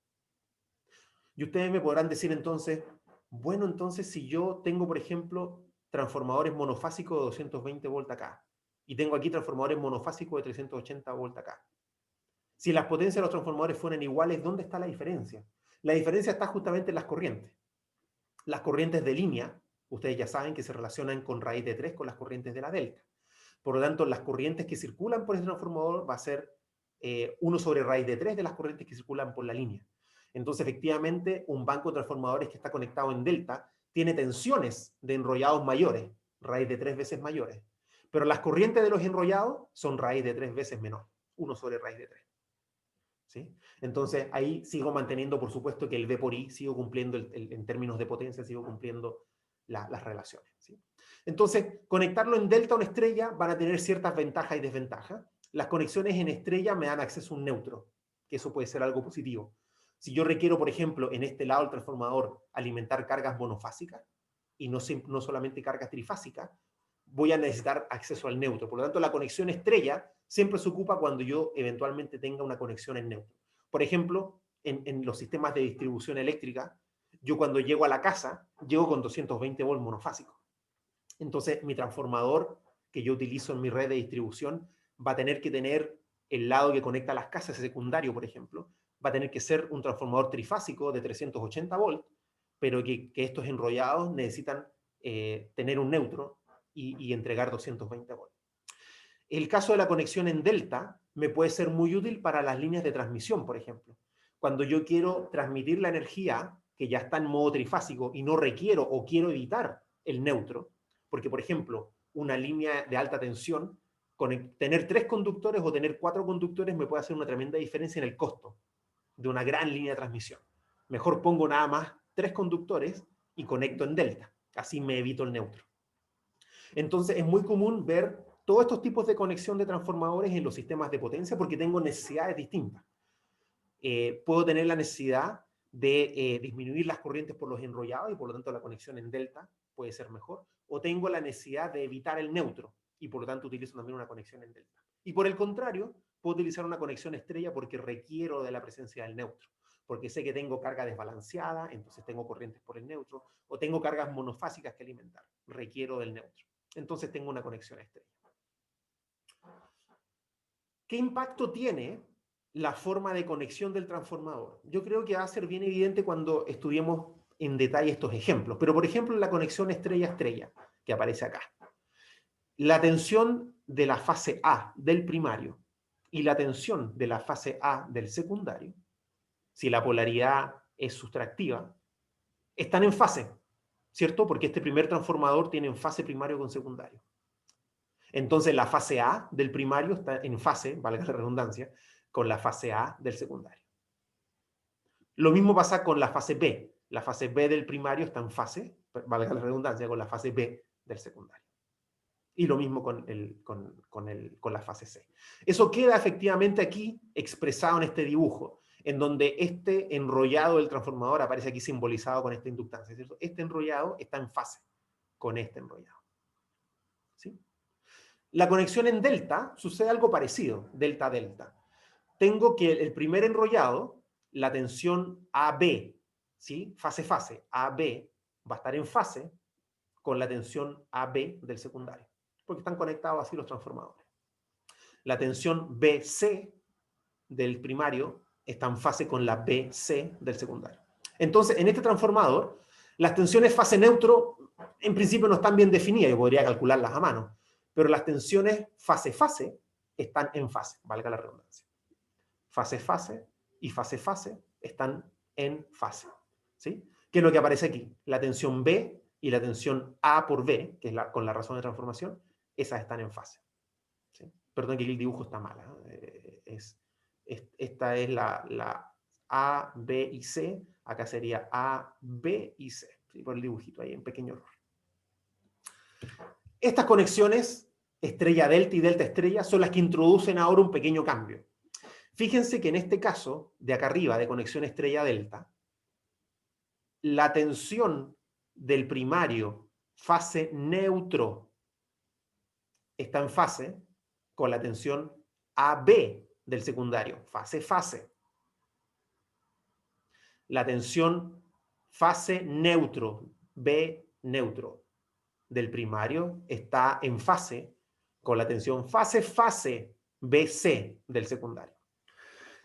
Y ustedes me podrán decir entonces, bueno, entonces si yo tengo, por ejemplo, transformadores monofásicos de 220 volts acá, y tengo aquí transformadores monofásicos de 380 volts acá. Si las potencias de los transformadores fueran iguales, ¿dónde está la diferencia? La diferencia está justamente en las corrientes. Las corrientes de línea, ustedes ya saben que se relacionan con raíz de 3 con las corrientes de la delta. Por lo tanto, las corrientes que circulan por ese transformador va a ser 1 sobre raíz de 3 de las corrientes que circulan por la línea. Entonces, efectivamente, un banco de transformadores que está conectado en delta tiene tensiones de enrollados mayores, raíz de 3 veces mayores. Pero las corrientes de los enrollados son raíz de 3 veces menor, 1 sobre raíz de 3. ¿Sí? Entonces, ahí sigo manteniendo, por supuesto, que el V por I, sigo cumpliendo, en términos de potencia, sigo cumpliendo las relaciones. ¿Sí? Entonces, conectarlo en delta o en estrella van a tener ciertas ventajas y desventajas. Las conexiones en estrella me dan acceso a un neutro, que eso puede ser algo positivo. Si yo requiero, por ejemplo, en este lado del transformador, alimentar cargas monofásicas, y no solamente cargas trifásicas, voy a necesitar acceso al neutro. Por lo tanto, la conexión estrella siempre se ocupa cuando yo eventualmente tenga una conexión en neutro. Por ejemplo, en los sistemas de distribución eléctrica, yo cuando llego a la casa, llego con 220 volts monofásicos. Entonces, mi transformador que yo utilizo en mi red de distribución va a tener que tener el lado que conecta a las casas, el secundario, por ejemplo, va a tener que ser un transformador trifásico de 380 volts, pero que estos enrollados necesitan tener un neutro y entregar 220 volts. El caso de la conexión en delta me puede ser muy útil para las líneas de transmisión, por ejemplo. Cuando yo quiero transmitir la energía que ya está en modo trifásico y no requiero o quiero evitar el neutro, porque, por ejemplo, una línea de alta tensión, tener 3 conductores o tener 4 conductores me puede hacer una tremenda diferencia en el costo de una gran línea de transmisión. Mejor pongo nada más 3 conductores y conecto en delta. Así me evito el neutro. Entonces, es muy común ver todos estos tipos de conexión de transformadores en los sistemas de potencia porque tengo necesidades distintas. puedo tener la necesidad de disminuir las corrientes por los enrollados y por lo tanto la conexión en delta puede ser mejor. O tengo la necesidad de evitar el neutro y por lo tanto utilizo también una conexión en delta. Y por el contrario, puedo utilizar una conexión estrella porque requiero de la presencia del neutro. Porque sé que tengo carga desbalanceada, entonces tengo corrientes por el neutro, o tengo cargas monofásicas que alimentar, requiero del neutro. Entonces tengo una conexión estrella. ¿Qué impacto tiene la forma de conexión del transformador? Yo creo que va a ser bien evidente cuando estudiemos en detalle estos ejemplos, pero por ejemplo la conexión estrella-estrella, que aparece acá. La tensión de la fase A del primario y la tensión de la fase A del secundario, si la polaridad es sustractiva, están en fase, ¿cierto? Porque este primer transformador tiene en fase primario con secundario. Entonces la fase A del primario está en fase, valga la redundancia, con la fase A del secundario. Lo mismo pasa con la fase B. La fase B del primario está en fase, valga la redundancia, con la fase B del secundario. Y lo mismo con la fase C. Eso queda efectivamente aquí expresado en este dibujo, en donde este enrollado del transformador aparece aquí simbolizado con esta inductancia, ¿cierto? Este enrollado está en fase con este enrollado. ¿Sí? La conexión en delta sucede algo parecido, delta-delta. Tengo que el primer enrollado, la tensión AB, ¿sí? Fase-fase, AB, va a estar en fase con la tensión AB del secundario, porque están conectados así los transformadores. La tensión BC del primario está en fase con la BC del secundario. Entonces, en este transformador, las tensiones fase neutro en principio no están bien definidas, yo podría calcularlas a mano, pero las tensiones fase-fase están en fase, valga la redundancia. Fase-fase y fase-fase están en fase. ¿Sí? ¿Qué es lo que aparece aquí? La tensión B y la tensión A por B, que es con la razón de transformación, esas están en fase. ¿Sí? Perdón que el dibujo está mal. Esta es la A, B y C. Acá sería A, B y C. ¿Sí? Por el dibujito, ahí un pequeño error. Estas conexiones, estrella delta y delta estrella, son las que introducen ahora un pequeño cambio. Fíjense que en este caso, de acá arriba, de conexión estrella-delta, la tensión del primario fase neutro está en fase con la tensión AB del secundario, fase-fase. La tensión fase neutro, B neutro, del primario está en fase con la tensión fase-fase, BC del secundario.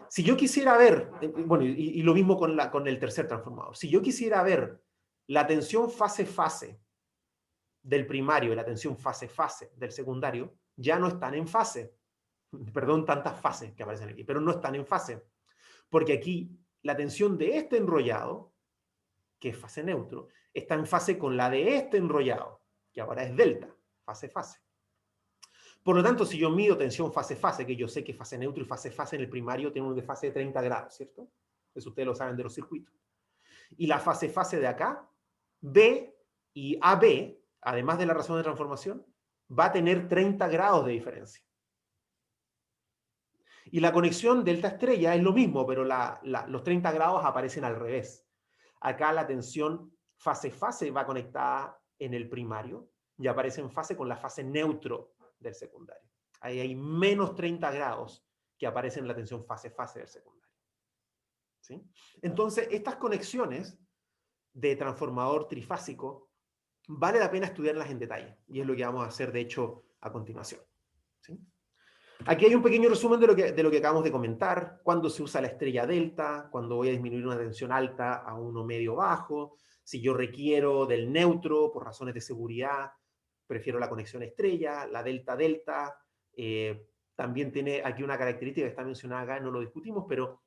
Si yo quisiera ver, bueno, y lo mismo con el tercer transformador, si yo quisiera ver la tensión fase-fase del primario y la tensión fase-fase del secundario, ya no están en fase. Perdón, tantas fases que aparecen aquí, pero no están en fase. Porque aquí la tensión de este enrollado, que es fase neutro, está en fase con la de este enrollado, que ahora es delta, fase-fase. Por lo tanto, si yo mido tensión fase-fase, que yo sé que fase neutro y fase-fase en el primario tienen un desfase de 30 grados, ¿cierto? Eso ustedes lo saben de los circuitos. Y la fase-fase de acá, B y AB, además de la razón de transformación, va a tener 30 grados de diferencia. Y la conexión delta estrella es lo mismo, pero los 30 grados aparecen al revés. Acá la tensión fase-fase va conectada en el primario y aparece en fase con la fase neutro del secundario. Ahí hay menos 30 grados que aparecen en la tensión fase-fase del secundario. ¿Sí? Entonces, estas conexiones de transformador trifásico vale la pena estudiarlas en detalle. Y es lo que vamos a hacer, de hecho, a continuación. ¿Sí? Aquí hay un pequeño resumen de lo que acabamos de comentar. Cuando se usa la estrella delta, cuando voy a disminuir una tensión alta a uno medio bajo, si yo requiero del neutro por razones de seguridad, prefiero la conexión estrella, la delta-delta. También tiene aquí una característica que está mencionada acá, no lo discutimos, pero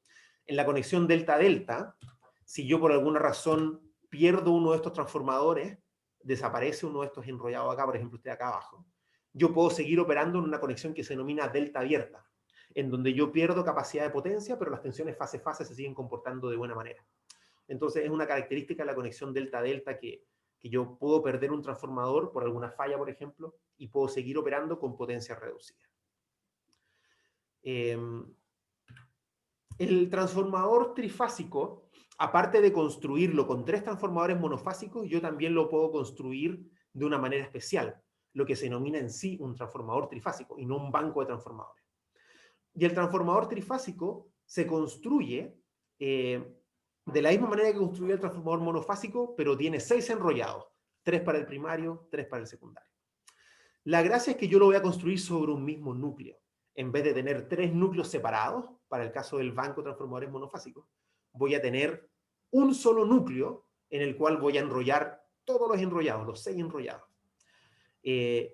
en la conexión delta-delta, si yo por alguna razón pierdo uno de estos transformadores, desaparece uno de estos enrollados acá, por ejemplo, este de acá abajo, yo puedo seguir operando en una conexión que se denomina delta abierta, en donde yo pierdo capacidad de potencia, pero las tensiones fase-fase se siguen comportando de buena manera. Entonces es una característica de la conexión delta-delta que yo puedo perder un transformador por alguna falla, por ejemplo, y puedo seguir operando con potencia reducida. El transformador trifásico, aparte de construirlo con 3 transformadores monofásicos, yo también lo puedo construir de una manera especial, lo que se denomina en sí un transformador trifásico y no un banco de transformadores. Y el transformador trifásico se construye de la misma manera que construye el transformador monofásico, pero tiene 6 enrollados, 3 para el primario, 3 para el secundario. La gracia es que yo lo voy a construir sobre un mismo núcleo. En vez de tener 3 núcleos separados, para el caso del banco de transformadores monofásicos, voy a tener un solo núcleo en el cual voy a enrollar todos los enrollados, los 6 enrollados.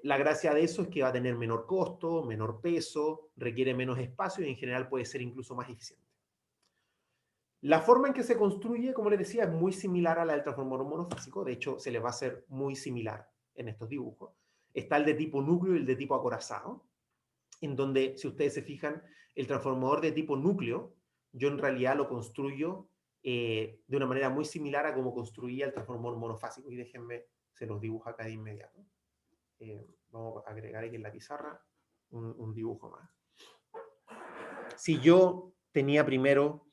La gracia de eso es que va a tener menor costo, menor peso, requiere menos espacio y en general puede ser incluso más eficiente. La forma en que se construye, como les decía, es muy similar a la del transformador monofásico. De hecho, se les va a hacer muy similar en estos dibujos. Está el de tipo núcleo y el de tipo acorazado, en donde, si ustedes se fijan, el transformador de tipo núcleo, yo en realidad lo construyo de una manera muy similar a como construía el transformador monofásico. Y déjenme, se los dibujo acá de inmediato. Vamos a agregar aquí en la pizarra un dibujo más. Si yo tenía primero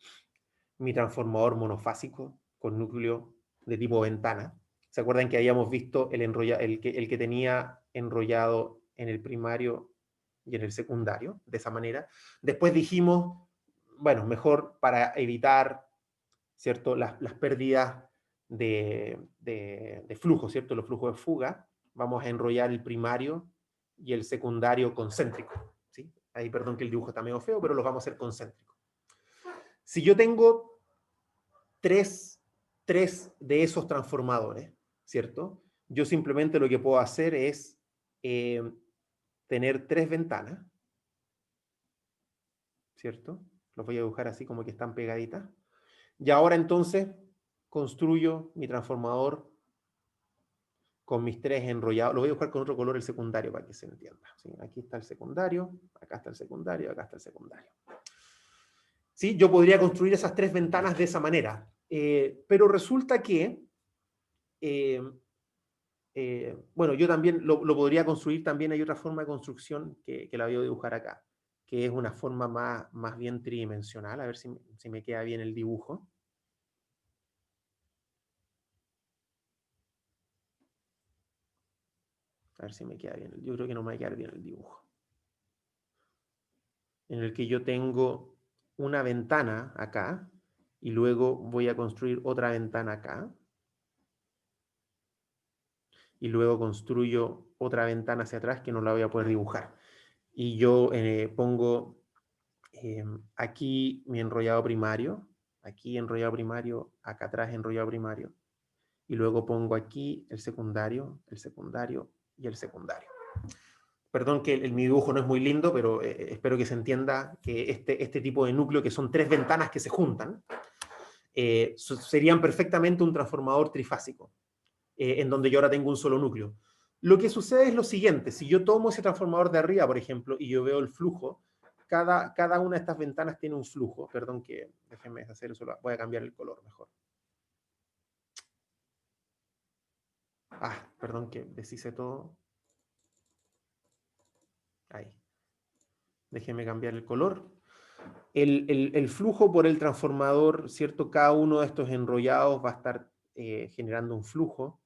mi transformador monofásico con núcleo de tipo ventana, ¿se acuerdan que habíamos visto el que tenía enrollado en el primario y en el secundario? De esa manera. Después dijimos, bueno, mejor para evitar, ¿cierto?, las pérdidas de flujo, ¿cierto?, los flujos de fuga, vamos a enrollar el primario y el secundario concéntrico, ¿sí? Ahí, perdón que el dibujo está medio feo, pero los vamos a hacer concéntricos. Si yo tengo tres de esos transformadores, ¿cierto? Yo simplemente lo que puedo hacer es tener 3 ventanas, ¿cierto? Los voy a dibujar así como que están pegaditas. Y ahora entonces construyo mi transformador con mis 3 enrollados. Lo voy a dibujar con otro color el secundario para que se entienda, ¿sí? Aquí está el secundario, acá está el secundario, acá está el secundario. ¿Sí? Yo podría construir esas 3 ventanas de esa manera. Pero resulta que, bueno, yo también lo podría construir, también hay otra forma de construcción que la voy a dibujar acá, que es una forma más bien tridimensional. A ver si me queda bien el dibujo. A ver si me queda bien. Yo creo que no me va a quedar bien el dibujo. En el que yo tengo una ventana acá y luego voy a construir otra ventana acá. Y luego construyo otra ventana hacia atrás que no la voy a poder dibujar. Y yo pongo aquí mi enrollado primario, aquí enrollado primario, acá atrás enrollado primario. Y luego pongo aquí el secundario y el secundario. Perdón que mi dibujo no es muy lindo, pero espero que se entienda que este tipo de núcleo, que son 3 ventanas que se juntan, serían perfectamente un transformador trifásico, en donde yo ahora tengo un solo núcleo. Lo que sucede es lo siguiente: si yo tomo ese transformador de arriba, por ejemplo, y yo veo el flujo, cada una de estas ventanas tiene un flujo. Perdón que déjenme hacer eso, voy a cambiar el color mejor. Perdón que deshice todo. Ahí. Déjenme cambiar el color. El flujo por el transformador, ¿cierto? Cada uno de estos enrollados va a estar generando un flujo.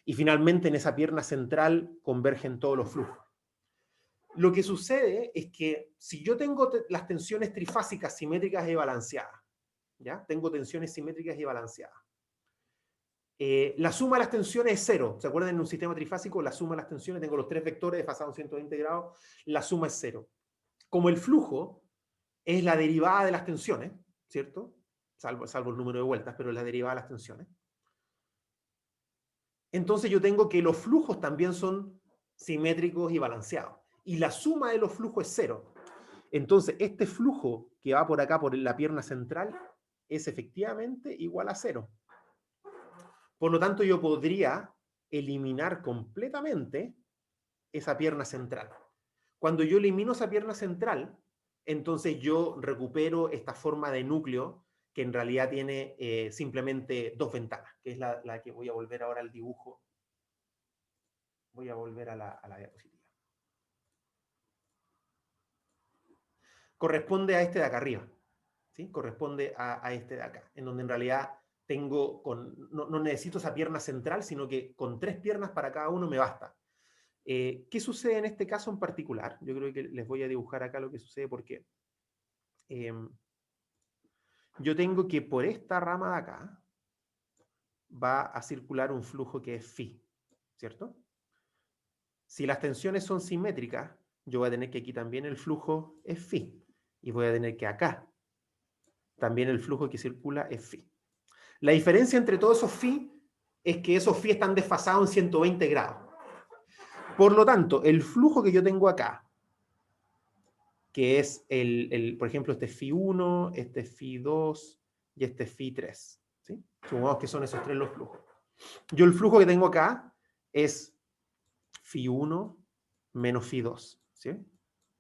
Y finalmente en esa pierna central convergen todos los flujos. Lo que sucede es que si yo tengo las tensiones trifásicas simétricas y balanceadas, ¿ya? Tengo tensiones simétricas y balanceadas. La suma de las tensiones es 0. ¿Se acuerdan? En un sistema trifásico, la suma de las tensiones, tengo los 3 vectores desfasados 120 grados, la suma es 0. Como el flujo es la derivada de las tensiones, ¿cierto? Salvo el número de vueltas, pero es la derivada de las tensiones. Entonces yo tengo que los flujos también son simétricos y balanceados. Y la suma de los flujos es 0. Entonces, este flujo que va por acá, por la pierna central, es efectivamente igual a 0. Por lo tanto, yo podría eliminar completamente esa pierna central. Cuando yo elimino esa pierna central, entonces yo recupero esta forma de núcleo que en realidad tiene simplemente 2 ventanas, que es la que voy a volver ahora al dibujo. Voy a volver a la diapositiva. Corresponde a este de acá arriba. ¿sí? Corresponde a este de acá, en donde en realidad tengo, no necesito esa pierna central, sino que con 3 piernas para cada uno me basta. ¿Qué sucede en este caso en particular? Yo creo que les voy a dibujar acá lo que sucede porque yo tengo que por esta rama de acá va a circular un flujo que es phi, ¿cierto? Si las tensiones son simétricas, yo voy a tener que aquí también el flujo es phi. Y voy a tener que acá también el flujo que circula es phi. La diferencia entre todos esos phi es que esos phi están desfasados en 120 grados. Por lo tanto, el flujo que yo tengo acá, que es por ejemplo, este phi 1, este phi 2 y este phi 3. ¿Sí? Supongamos que son esos 3 los flujos. Yo el flujo que tengo acá es phi 1 menos phi 2. ¿Sí?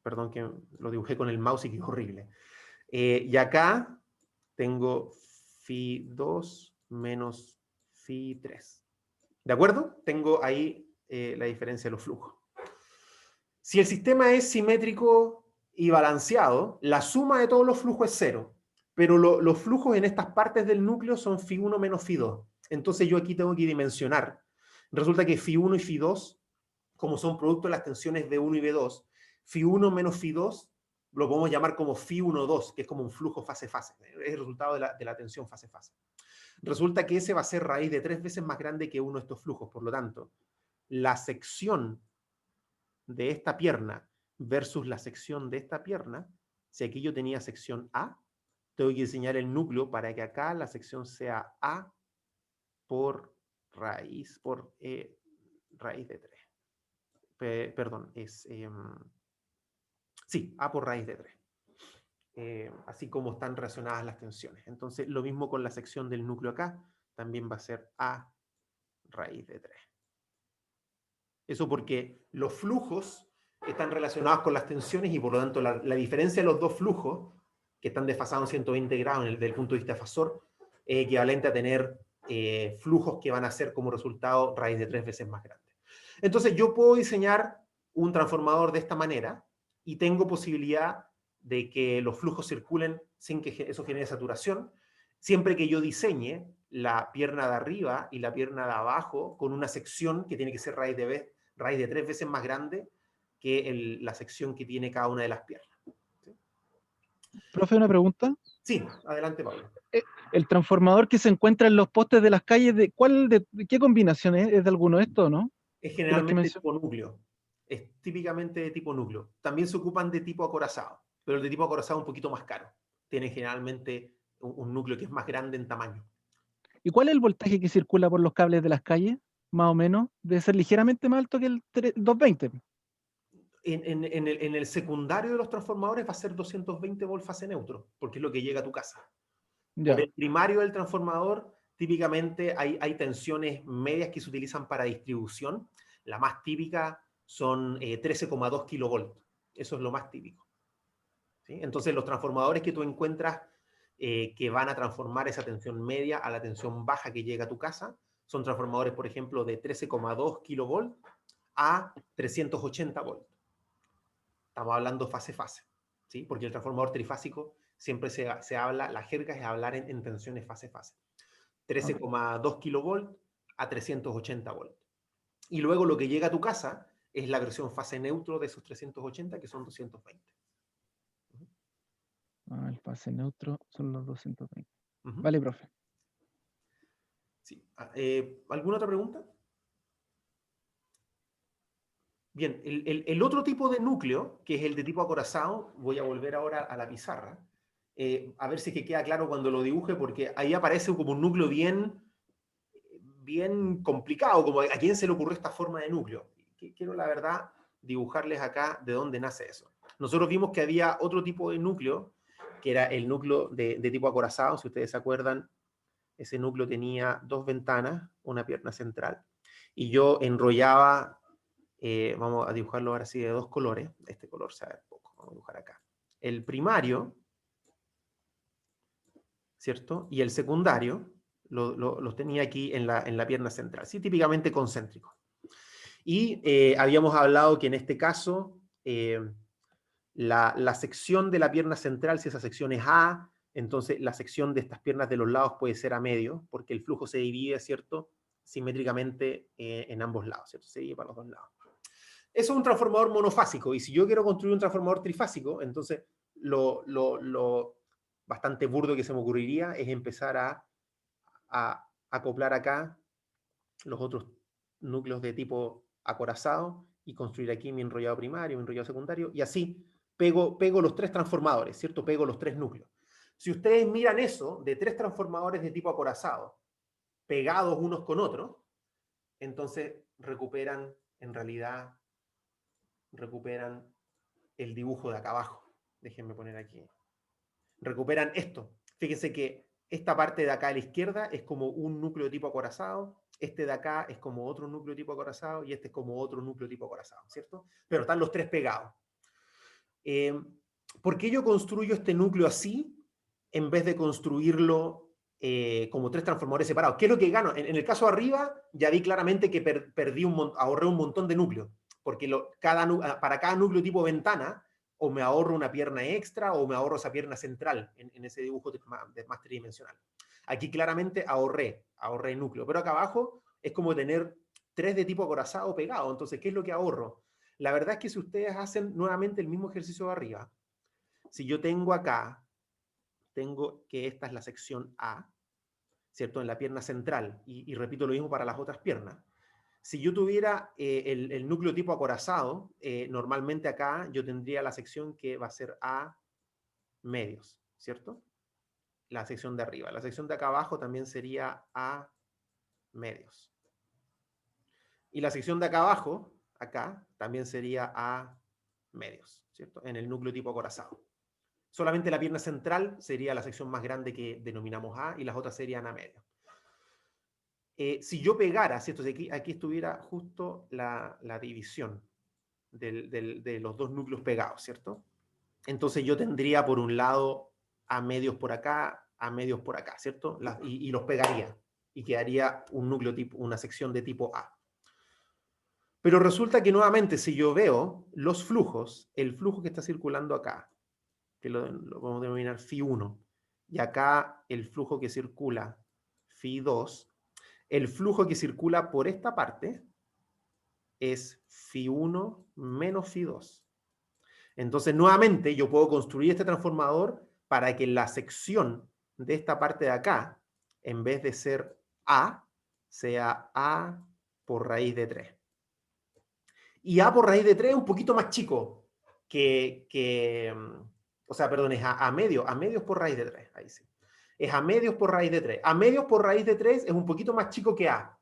Perdón que lo dibujé con el mouse y quedó horrible. Y acá tengo phi 2 menos phi 3. ¿De acuerdo? Tengo ahí la diferencia de los flujos. Si el sistema es simétrico y balanceado, la suma de todos los flujos es 0. Pero los flujos en estas partes del núcleo son phi 1 menos phi 2. Entonces yo aquí tengo que dimensionar. Resulta que phi 1 y phi 2, como son producto de las tensiones B1 y B2, phi 1 menos phi 2 lo podemos llamar como phi 1,2, que es como un flujo fase-fase. Es el resultado de la tensión fase-fase. Resulta que ese va a ser raíz de 3 veces más grande que uno de estos flujos. Por lo tanto, la sección de esta pierna versus la sección de esta pierna, si aquí yo tenía sección A, tengo que diseñar el núcleo para que acá la sección sea A por raíz de 3. Perdón, sí, A por raíz de 3. Así como están relacionadas las tensiones. Entonces, lo mismo con la sección del núcleo acá, también va a ser A raíz de 3. Eso porque los flujos están relacionados con las tensiones y por lo tanto la diferencia de los dos flujos, que están desfasados en 120 grados desde el punto de vista fasor, es equivalente a tener flujos que van a ser como resultado raíz de 3 veces más grande. Entonces yo puedo diseñar un transformador de esta manera y tengo posibilidad de que los flujos circulen sin que eso genere saturación, siempre que yo diseñe la pierna de arriba y la pierna de abajo con una sección que tiene que ser raíz de 3 veces más grande que la sección que tiene cada una de las piernas. ¿Sí? Profe, una pregunta. Sí, adelante, Pablo. El transformador que se encuentra en los postes de las calles, ¿qué combinación es? ¿Es de alguno de estos, no? Es generalmente de tipo núcleo. Es típicamente de tipo núcleo. También se ocupan de tipo acorazado, pero el de tipo acorazado es un poquito más caro. Tiene generalmente un núcleo que es más grande en tamaño. ¿Y cuál es el voltaje que circula por los cables de las calles? Más o menos. Debe ser ligeramente más alto que el 220. En el secundario de los transformadores va a ser 220 volts fase neutro, porque es lo que llega a tu casa. Ya. Por el primario del transformador, típicamente hay tensiones medias que se utilizan para distribución. La más típica son 13,2 kilovolt. Eso es lo más típico. ¿Sí? Entonces, los transformadores que tú encuentras que van a transformar esa tensión media a la tensión baja que llega a tu casa, son transformadores, por ejemplo, de 13,2 kilovolt a 380 volt. Estamos hablando fase-fase, ¿sí? Porque el transformador trifásico siempre se habla, la jerga es hablar en tensiones fase-fase. 13,2 kilovolt a 380 volt. Y luego lo que llega a tu casa es la versión fase neutro de esos 380, que son 220. El fase neutro son los 220. Vale, profe. Sí. ¿Alguna otra pregunta? Bien, el otro tipo de núcleo, que es el de tipo acorazado, voy a volver ahora a la pizarra, a ver si es que queda claro cuando lo dibuje, porque ahí aparece como un núcleo bien complicado, como a quién se le ocurrió esta forma de núcleo. Quiero, la verdad, dibujarles acá de dónde nace eso. Nosotros vimos que había otro tipo de núcleo, que era el núcleo de tipo acorazado. Si ustedes se acuerdan, ese núcleo tenía 2 ventanas, una pierna central, y yo enrollaba, vamos a dibujarlo ahora sí de 2 colores, este color se ve poco, vamos a dibujar acá. El primario, ¿cierto? Y el secundario, los tenía aquí en la pierna central, ¿sí? Típicamente concéntricos. Y habíamos hablado que en este caso, la sección de la pierna central, si esa sección es A, Entonces, la sección de estas piernas de los lados puede ser a medio, porque el flujo se divide, ¿cierto?, simétricamente en ambos lados, ¿cierto? Se divide para los dos lados. Eso es un transformador monofásico, y si yo quiero construir un transformador trifásico, entonces lo bastante burdo que se me ocurriría es empezar a acoplar acá los otros núcleos de tipo acorazado y construir aquí mi enrollado primario, mi enrollado secundario, y así pego los tres transformadores, ¿cierto? Pego los tres núcleos. Si ustedes miran eso de tres transformadores de tipo acorazado pegados unos con otros, entonces recuperan, en realidad, recuperan el dibujo de acá abajo. Déjenme poner aquí. Recuperan esto. Fíjense que esta parte de acá a la izquierda es como un núcleo tipo acorazado, este de acá es como otro núcleo tipo acorazado y este es como otro núcleo tipo acorazado, ¿cierto? Pero están los tres pegados. ¿Por qué yo construyo este núcleo así en vez de construirlo como tres transformadores separados? ¿Qué es lo que gano? En el caso de arriba ya vi claramente que ahorré un montón de núcleos, porque para cada núcleo tipo ventana o me ahorro una pierna extra o me ahorro esa pierna central en ese dibujo más tridimensional. Aquí claramente ahorré núcleo, pero acá abajo es como tener tres de tipo acorazado pegado. Entonces, ¿qué es lo que ahorro? La verdad es que si ustedes hacen nuevamente el mismo ejercicio de arriba, si yo tengo acá, tengo que esta es la sección A, ¿cierto? En la pierna central, y repito lo mismo para las otras piernas. Si yo tuviera el núcleo tipo acorazado, normalmente acá yo tendría la sección que va a ser A medios, ¿cierto? La sección de arriba. La sección de acá abajo también sería A medios. Y la sección de acá abajo, acá, también sería A medios, ¿cierto? En el núcleo tipo acorazado. Solamente la pierna central sería la sección más grande que denominamos A y las otras serían A medio. Si yo pegara, ¿cierto? Si aquí estuviera justo la división de los dos núcleos pegados, ¿cierto? Entonces yo tendría por un lado A medios por acá, A medios por acá, ¿cierto? Y los pegaría y quedaría un núcleo tipo, una sección de tipo A. Pero resulta que nuevamente si yo veo los flujos, el flujo que está circulando acá, que lo podemos denominar Φ1, y acá el flujo que circula Φ2, el flujo que circula por esta parte es Φ1 menos Φ2. Entonces, nuevamente, yo puedo construir este transformador para que la sección de esta parte de acá, en vez de ser A, sea A por raíz de 3. Y A por raíz de 3 es un poquito más chico o sea, perdón, es a medios por raíz de 3. Ahí sí. Es a medios por raíz de 3. A medios por raíz de 3 es un poquito más chico que A,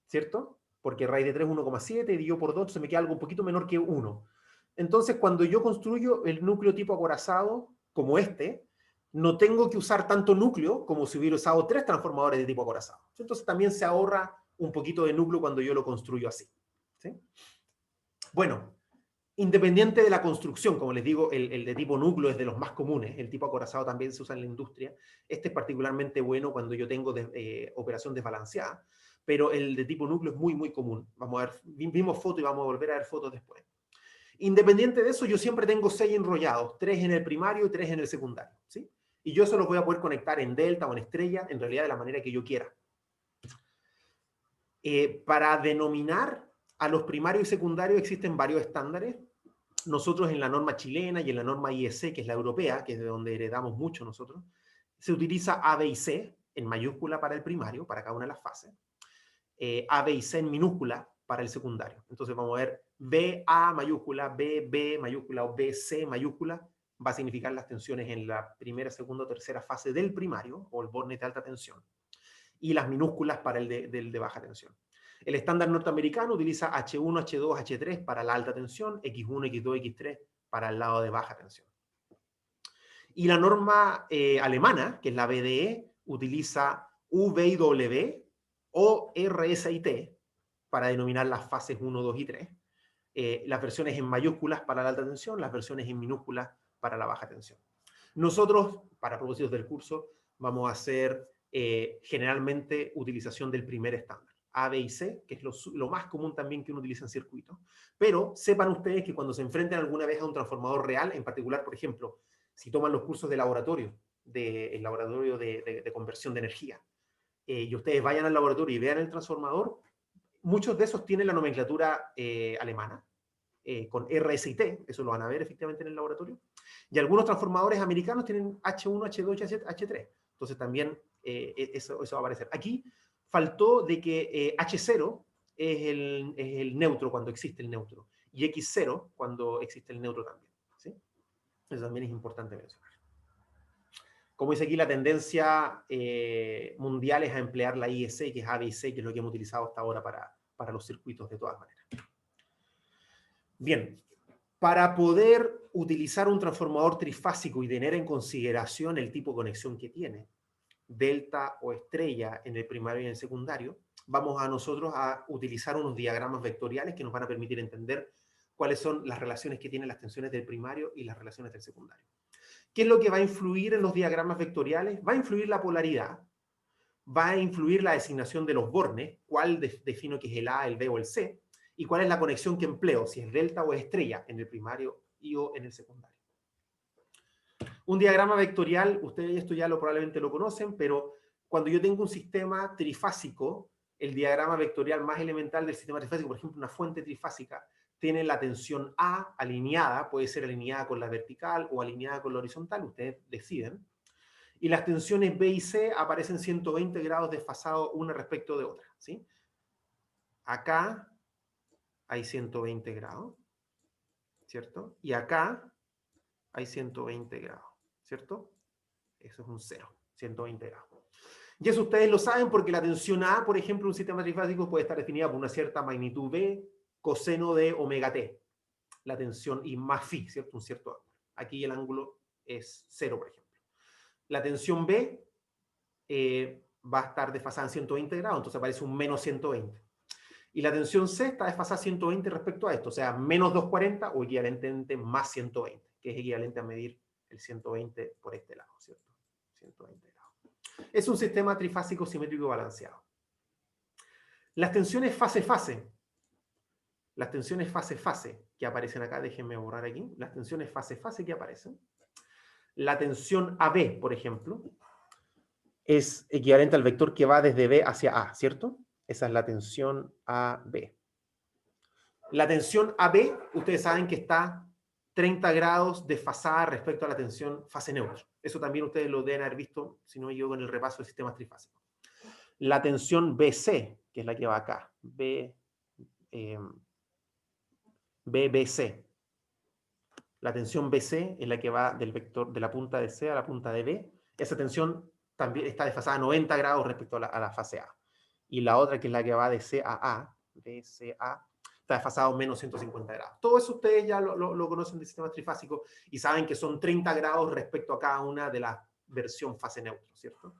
¿cierto? Porque raíz de 3 es 1,7, dividido por 2, entonces me queda algo un poquito menor que 1. Entonces, cuando yo construyo el núcleo tipo acorazado, como este, no tengo que usar tanto núcleo como si hubiera usado 3 transformadores de tipo acorazado. Entonces, también se ahorra un poquito de núcleo cuando yo lo construyo así, ¿sí? Bueno, independiente de la construcción, como les digo, el de tipo núcleo es de los más comunes, el tipo acorazado también se usa en la industria. Este es particularmente bueno cuando yo tengo operación desbalanceada, pero el de tipo núcleo es muy, muy común. Vamos a ver, vimos fotos y vamos a volver a ver fotos después. Independiente de eso, yo siempre tengo 6 enrollados, 3 en el primario y 3 en el secundario, ¿sí? Y yo eso los voy a poder conectar en delta o en estrella, en realidad de la manera que yo quiera. Para denominar a los primarios y secundarios existen varios estándares. Nosotros en la norma chilena y en la norma IEC, que es la europea, que es de donde heredamos mucho nosotros, se utiliza A, B y C en mayúscula para el primario, para cada una de las fases. A, B y C en minúscula para el secundario. Entonces vamos a ver B, A mayúscula, B, B mayúscula o B, C mayúscula, va a significar las tensiones en la primera, segunda o tercera fase del primario, o el bornet de alta tensión, y las minúsculas para el de baja tensión. El estándar norteamericano utiliza H1, H2, H3 para la alta tensión, X1, X2, X3 para el lado de baja tensión. Y la norma alemana, que es la BDE, utiliza V y W o RS y T para denominar las fases 1, 2 y 3. Las versiones en mayúsculas para la alta tensión, las versiones en minúsculas para la baja tensión. Nosotros, para propósitos del curso, vamos a hacer generalmente utilización del primer estándar, A, B y C, que es lo más común también que uno utiliza en circuitos. Pero sepan ustedes que cuando se enfrenten alguna vez a un transformador real, en particular, por ejemplo, si toman los cursos de laboratorio del laboratorio de conversión de energía, y ustedes vayan al laboratorio y vean el transformador, muchos de esos tienen la nomenclatura alemana, con RST, eso lo van a ver efectivamente en el laboratorio, y algunos transformadores americanos tienen H1, H2, H3, entonces también eso va a aparecer. Aquí faltó de que H0 es el neutro cuando existe el neutro, y X0 cuando existe el neutro también, ¿sí? Eso también es importante mencionar. Como dice aquí, la tendencia mundial es a emplear la IEC, que es ABC, que es lo que hemos utilizado hasta ahora para los circuitos de todas maneras. Bien, para poder utilizar un transformador trifásico y tener en consideración el tipo de conexión que tiene, delta o estrella en el primario y en el secundario, vamos a nosotros a utilizar unos diagramas vectoriales que nos van a permitir entender cuáles son las relaciones que tienen las tensiones del primario y las relaciones del secundario. ¿Qué es lo que va a influir en los diagramas vectoriales? Va a influir la polaridad, va a influir la designación de los bornes, cuál defino que es el A, el B o el C, y cuál es la conexión que empleo, si es delta o estrella en el primario y o en el secundario. Un diagrama vectorial, ustedes esto ya probablemente lo conocen, pero cuando yo tengo un sistema trifásico, el diagrama vectorial más elemental del sistema trifásico, por ejemplo, una fuente trifásica, tiene la tensión A alineada, puede ser alineada con la vertical o alineada con la horizontal, ustedes deciden. Y las tensiones B y C aparecen 120 grados desfasados una respecto de otra, ¿sí? Acá hay 120 grados, ¿cierto? Y acá hay 120 grados, ¿cierto? Eso es un 0, 120 grados. Y eso ustedes lo saben porque la tensión A, por ejemplo, en un sistema trifásico puede estar definida por una cierta magnitud B, coseno de omega t. La tensión y más phi, ¿cierto? Un cierto ángulo. Aquí el ángulo es 0, por ejemplo. La tensión B va a estar desfasada en 120 grados, entonces aparece un menos 120. Y la tensión C está desfasada 120 respecto a esto, o sea, menos 240 o equivalentemente más 120, que es equivalente a medir el 120 por este lado, ¿cierto? 120 grados. Es un sistema trifásico simétrico balanceado. Las tensiones fase-fase. Las tensiones fase-fase que aparecen acá, déjenme borrar aquí. Las tensiones fase-fase que aparecen. La tensión AB, por ejemplo, es equivalente al vector que va desde B hacia A, ¿cierto? Esa es la tensión AB. La tensión AB, ustedes saben que está 30 grados desfasada respecto a la tensión fase neutro. Eso también ustedes lo deben haber visto, si no me equivoco, en el repaso de sistemas trifásicos. La tensión BC, que es la que va acá, BBC. La tensión BC es la que va del vector de la punta de C a la punta de B. Esa tensión también está desfasada a 90 grados respecto a la fase A. Y la otra, que es la que va de C a A, BCA, está desfasado menos 150 grados. Todo eso ustedes ya lo conocen del sistema trifásico y saben que son 30 grados respecto a cada una de las versión fase neutro, ¿cierto?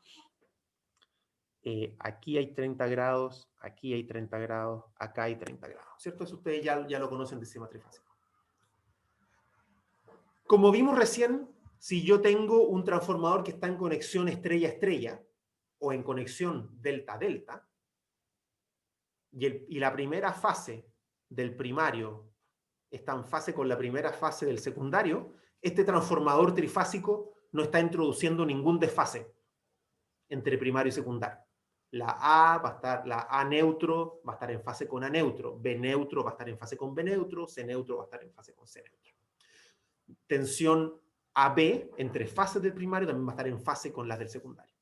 Aquí hay 30 grados, aquí hay 30 grados, acá hay 30 grados, ¿cierto? Eso ustedes ya lo conocen del sistema trifásico. Como vimos recién, si yo tengo un transformador que está en conexión estrella-estrella o en conexión delta-delta, y la primera fase del primario está en fase con la primera fase del secundario, este transformador trifásico no está introduciendo ningún desfase entre primario y secundario. La A neutro va a estar en fase con A neutro, B neutro va a estar en fase con B neutro, C neutro va a estar en fase con C neutro. Tensión AB entre fases del primario también va a estar en fase con las del secundario,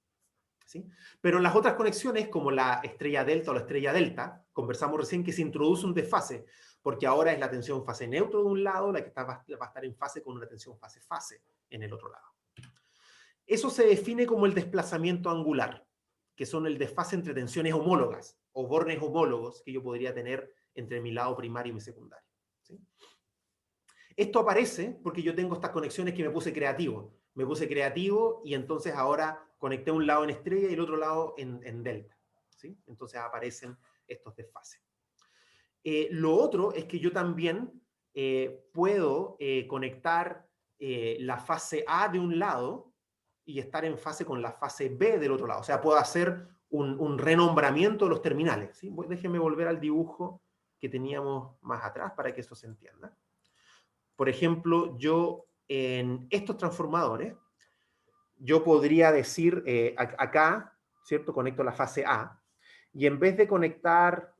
¿sí? Pero en las otras conexiones, como la estrella delta o la estrella delta, conversamos recién que se introduce un desfase, porque ahora es la tensión fase neutro de un lado la que va a estar en fase con una tensión fase-fase en el otro lado. Eso se define como el desplazamiento angular, que son el desfase entre tensiones homólogas o bornes homólogos que yo podría tener entre mi lado primario y mi secundario, ¿sí? Esto aparece porque yo tengo estas conexiones que me puse creativo. Me puse creativo y entonces ahora conecté un lado en estrella y el otro lado en delta, ¿sí? Entonces aparecen estos desfases. Lo otro es que yo también puedo conectar la fase A de un lado y estar en fase con la fase B del otro lado. O sea, puedo hacer un renombramiento de los terminales, ¿sí? Déjenme volver al dibujo que teníamos más atrás para que eso se entienda. Por ejemplo, yo en estos transformadores, yo podría decir acá, ¿cierto? Conecto la fase A, y en vez de conectar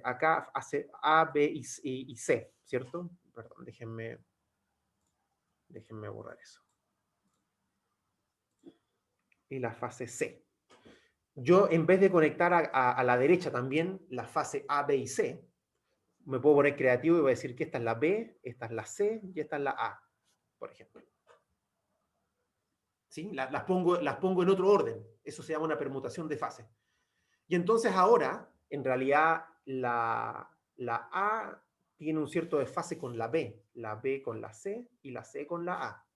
acá hace A, B y C, ¿cierto? Perdón, déjenme borrar eso. Y la fase C. Yo, en vez de conectar a la derecha también la fase A, B y C, me puedo poner creativo y voy a decir que esta es la B, esta es la C y esta es la A, por ejemplo. ¿Sí? Las pongo en otro orden. Eso se llama una permutación de fase. Y entonces ahora, en realidad, la A tiene un cierto desfase con la B con la C y la C con la A.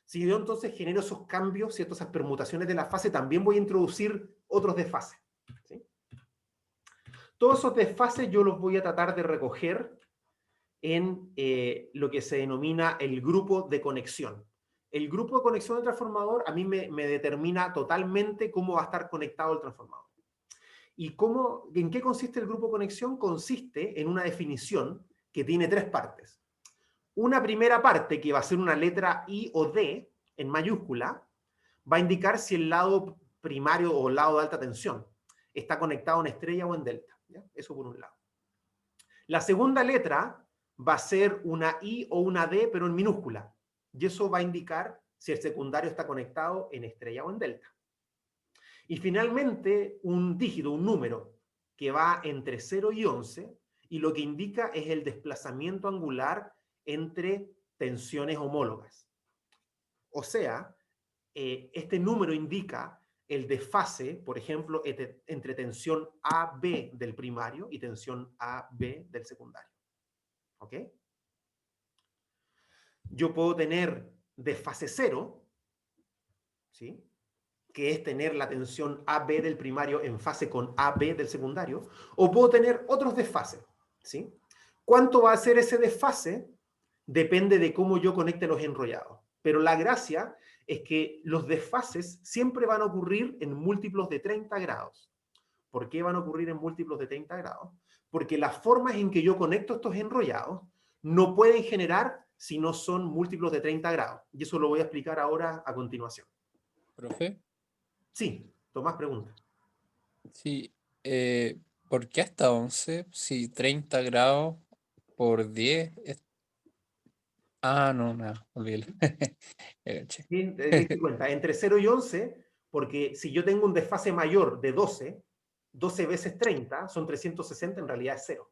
Si yo entonces genero esos cambios, ¿cierto? Esas permutaciones de la fase, también voy a introducir otros desfases. ¿Sí? Todos esos desfases yo los voy a tratar de recoger en lo que se denomina el grupo de conexión. El grupo de conexión del transformador a mí me determina totalmente cómo va a estar conectado el transformador. ¿Y en qué consiste el grupo de conexión? Consiste en una definición que tiene tres partes. Una primera parte, que va a ser una letra I o D en mayúscula, va a indicar si el lado primario o lado de alta tensión está conectado en estrella o en delta. ¿Ya? Eso por un lado. La segunda letra va a ser una I o una D, pero en minúscula. Y eso va a indicar si el secundario está conectado en estrella o en delta. Y finalmente, un dígito, un número, que va entre 0 y 11, y lo que indica es el desplazamiento angular entre tensiones homólogas. O sea, este número indica el desfase, por ejemplo, entre tensión AB del primario y tensión AB del secundario. ¿Ok? Yo puedo tener desfase 0, ¿sí? Que es tener la tensión AB del primario en fase con AB del secundario, o puedo tener otros desfases, ¿sí? ¿Cuánto va a ser ese desfase? Depende de cómo yo conecte los enrollados. Pero la gracia es que los desfases siempre van a ocurrir en múltiplos de 30 grados. ¿Por qué van a ocurrir en múltiplos de 30 grados? Porque las formas en que yo conecto estos enrollados no pueden generar si no son múltiplos de 30 grados. Y eso lo voy a explicar ahora a continuación. Profe, Sí, Tomás pregunta. sí, ¿por qué hasta 11? Si 30 grados por 10 es... Ah, no, nada, olvídalo. Ya caché. Sí, te diste cuenta, entre 0 y 11, porque si yo tengo un desfase mayor de 12, 12 veces 30 son 360, en realidad es 0.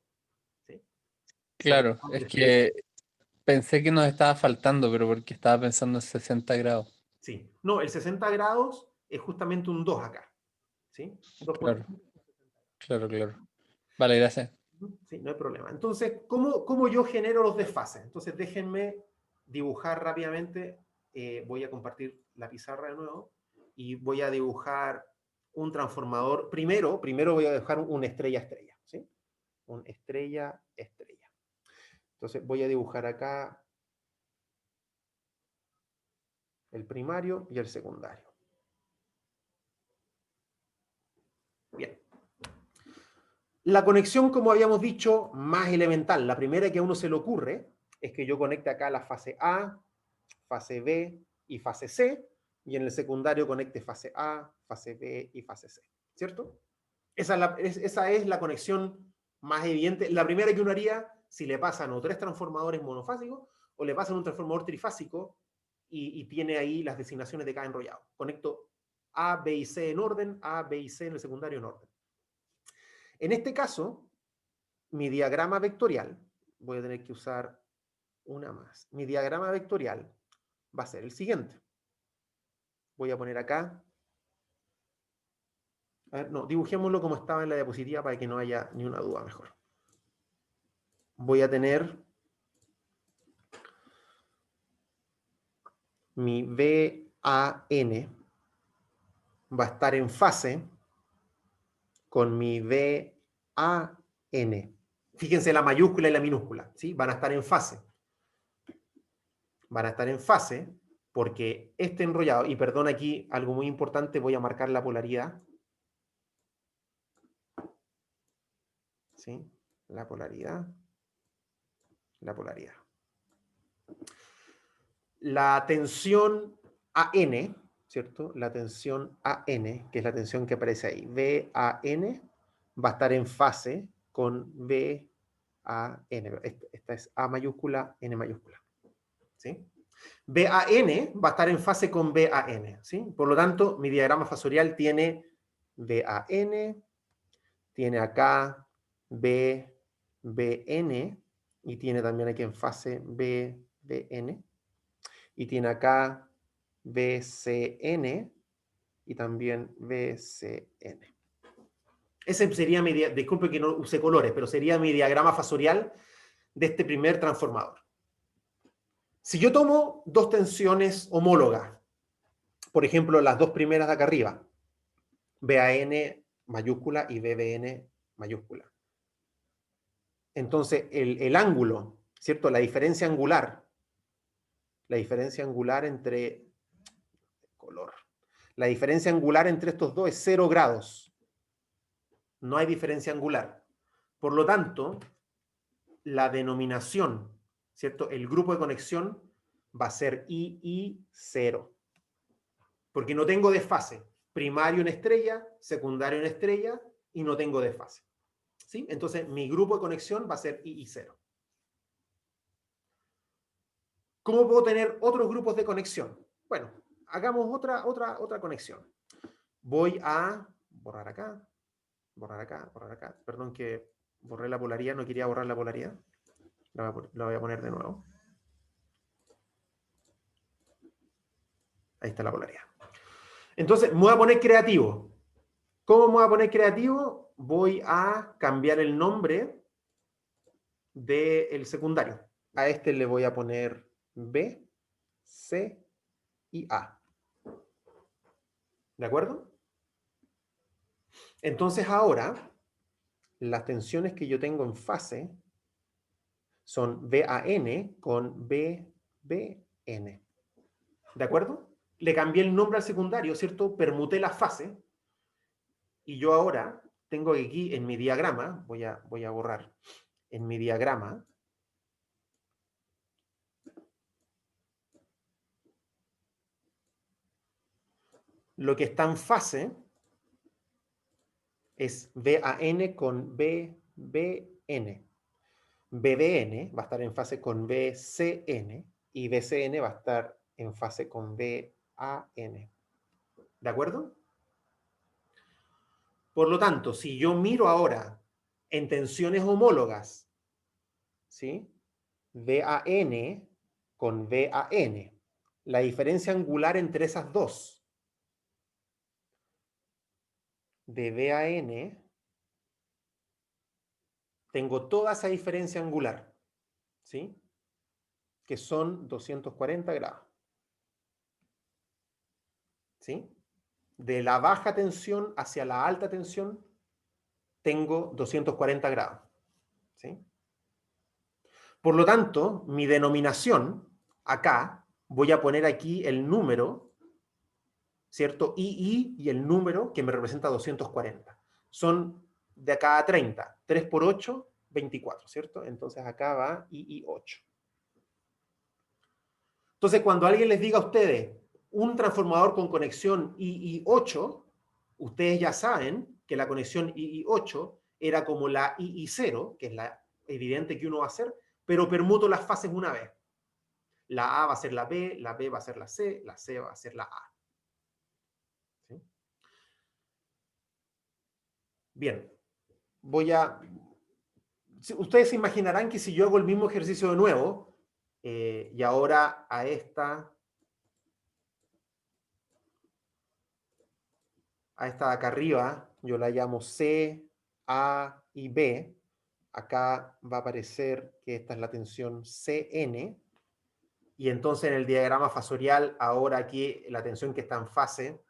¿Sí? Por Claro, eso, es entre 0 y 11. que pensé que nos estaba faltando, pero porque estaba pensando en 60 grados. Sí. No, el 60 grados es justamente un 2 acá. ¿Sí? 2 por Claro, claro, claro. Vale, gracias. Sí, no hay problema. Entonces, ¿cómo yo genero los desfases? Entonces, déjenme dibujar rápidamente. Voy a compartir la pizarra de nuevo y voy a dibujar un transformador. Primero voy a dibujar un estrella-estrella, ¿sí? Un estrella-estrella. Entonces, voy a dibujar acá el primario y el secundario. Bien. La conexión, como habíamos dicho, más elemental, la primera que a uno se le ocurre, es que yo conecte acá la fase A, fase B y fase C, y en el secundario conecte fase A, fase B y fase C, ¿cierto? Esa es la conexión más evidente, la primera que uno haría si le pasan o 3 transformadores monofásicos o le pasan un transformador trifásico y tiene ahí las designaciones de cada enrollado. Conecto A, B y C en orden, A, B y C en el secundario en orden. En este caso, mi diagrama vectorial, voy a tener que usar una más. Mi diagrama vectorial va a ser el siguiente. Voy a poner acá. A ver, no, dibujémoslo como estaba en la diapositiva para que no haya ni una duda mejor. Voy a tener mi VAN va a estar en fase con mi VAN. Fíjense la mayúscula y la minúscula, ¿sí? Van a estar en fase. Van a estar en fase porque este enrollado, y perdón aquí, algo muy importante, voy a marcar la polaridad. ¿Sí? La polaridad. La polaridad. La tensión AN, ¿cierto? La tensión AN, que es la tensión que aparece ahí. VAN va a estar en fase con VAN. Esta es A mayúscula, N mayúscula. ¿Sí? VAN va a estar en fase con VAN. ¿Sí? Por lo tanto, mi diagrama fasorial tiene VAN, tiene acá BN, y tiene también aquí en fase BN, y tiene acá BCN, y también BCN. Ese sería mi, disculpe que no use colores, pero sería mi diagrama fasorial de este primer transformador. Si yo tomo dos tensiones homólogas, por ejemplo, las dos primeras de acá arriba, VAN mayúscula y BBN mayúscula. Entonces, el ángulo, ¿cierto? La diferencia angular entre color. La diferencia angular entre estos dos es 0 grados. No hay diferencia angular. Por lo tanto, la denominación, ¿cierto? El grupo de conexión va a ser II0. Porque no tengo desfase. Primario en estrella, secundario en estrella, y no tengo desfase. ¿Sí? Entonces, mi grupo de conexión va a ser II0. ¿Cómo puedo tener otros grupos de conexión? Bueno, hagamos otra conexión. Voy a borrar acá, borrar acá, borrar acá. Perdón que borré la polaridad, no quería borrar la polaridad. La voy a poner de nuevo. Ahí está la polaridad. Entonces, me voy a poner creativo. ¿Cómo me voy a poner creativo? Voy a cambiar el nombre del secundario. A este le voy a poner B, C y A. ¿De acuerdo? Entonces ahora, las tensiones que yo tengo en fase son VAN con BBN. ¿De acuerdo? Le cambié el nombre al secundario, ¿cierto? Permuté la fase. Y yo ahora tengo aquí en mi diagrama, voy a borrar, en mi diagrama, lo que está en fase es VAN con BBN. BBN va a estar en fase con BCN y BCN va a estar en fase con BAN. ¿De acuerdo? Por lo tanto, si yo miro ahora en tensiones homólogas, ¿sí? VAN con VAN, la diferencia angular entre esas dos de VAN, tengo toda esa diferencia angular, ¿sí? Que son 240 grados. ¿Sí? De la baja tensión hacia la alta tensión, tengo 240 grados. ¿Sí? Por lo tanto, mi denominación, acá, voy a poner aquí el número, ¿cierto? II y el número que me representa 240. Son de acá a 30. 3 por 8, 24, ¿cierto? Entonces acá va II8. Entonces, cuando alguien les diga a ustedes un transformador con conexión II8, ustedes ya saben que la conexión II8 era como la II0, que es la evidente que uno va a hacer, pero permuto las fases una vez. La A va a ser la B va a ser la C va a ser la A. ¿Sí? Bien, ustedes se imaginarán que si yo hago el mismo ejercicio de nuevo, y ahora a esta de acá arriba, yo la llamo C, A y B. Acá va a aparecer que esta es la tensión CN. Y entonces en el diagrama fasorial, ahora aquí la tensión que está en fase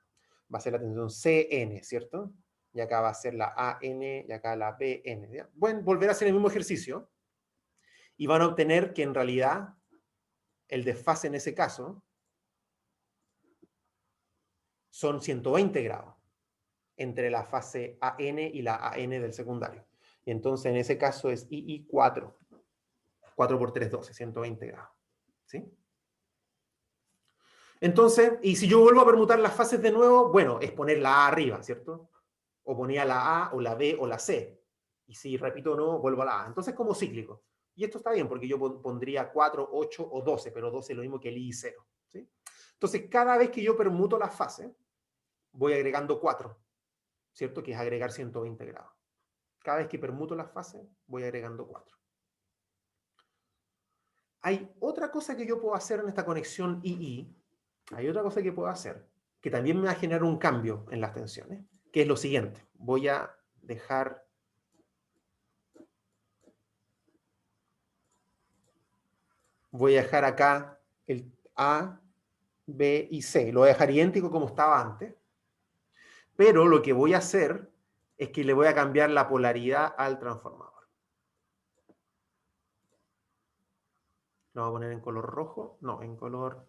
va a ser la tensión CN, ¿cierto? Y acá va a ser la AN y acá la BN. ¿ya? Bueno, volver a hacer el mismo ejercicio. Y van a obtener que en realidad el desfase en ese caso son 120 grados entre la fase AN y la AN del secundario. Y entonces en ese caso es II4. 4 por 3, 12, 120 grados. ¿Sí? Entonces, y si yo vuelvo a permutar las fases de nuevo, bueno, es poner la A arriba, ¿cierto? O ponía la A, o la B, o la C. Y si repito no, vuelvo a la A. Entonces, como cíclico. Y esto está bien, porque yo pondría 4, 8 o 12, pero 12 es lo mismo que el I 0. ¿Sí? Entonces, cada vez que yo permuto las fases, voy agregando 4, ¿cierto? Que es agregar 120 grados. Cada vez que permuto las fases, voy agregando 4. Hay otra cosa que yo puedo hacer en esta conexión II. Hay otra cosa que puedo hacer, que también me va a generar un cambio en las tensiones, que es lo siguiente. Voy a dejar... acá el A, B y C. Lo voy a dejar idéntico como estaba antes. Pero lo que voy a hacer es que le voy a cambiar la polaridad al transformador. Lo voy a poner en color rojo, no, en color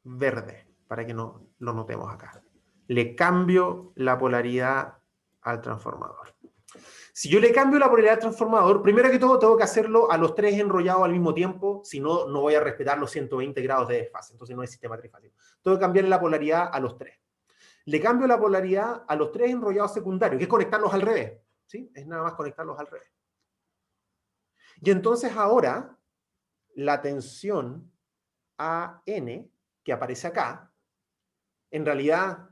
verde, para que no lo notemos acá. Le cambio la polaridad al transformador. Si yo le cambio la polaridad al transformador, primero que todo tengo que hacerlo a los 3 enrollados al mismo tiempo, si no, no voy a respetar los 120 grados de desfase, entonces no es sistema trifásico. Tengo que cambiarle la polaridad a los 3. Le cambio la polaridad a los 3 enrollados secundarios, que es conectarlos al revés. ¿Sí? Es nada más conectarlos al revés. Y entonces ahora, la tensión AN, que aparece acá, en realidad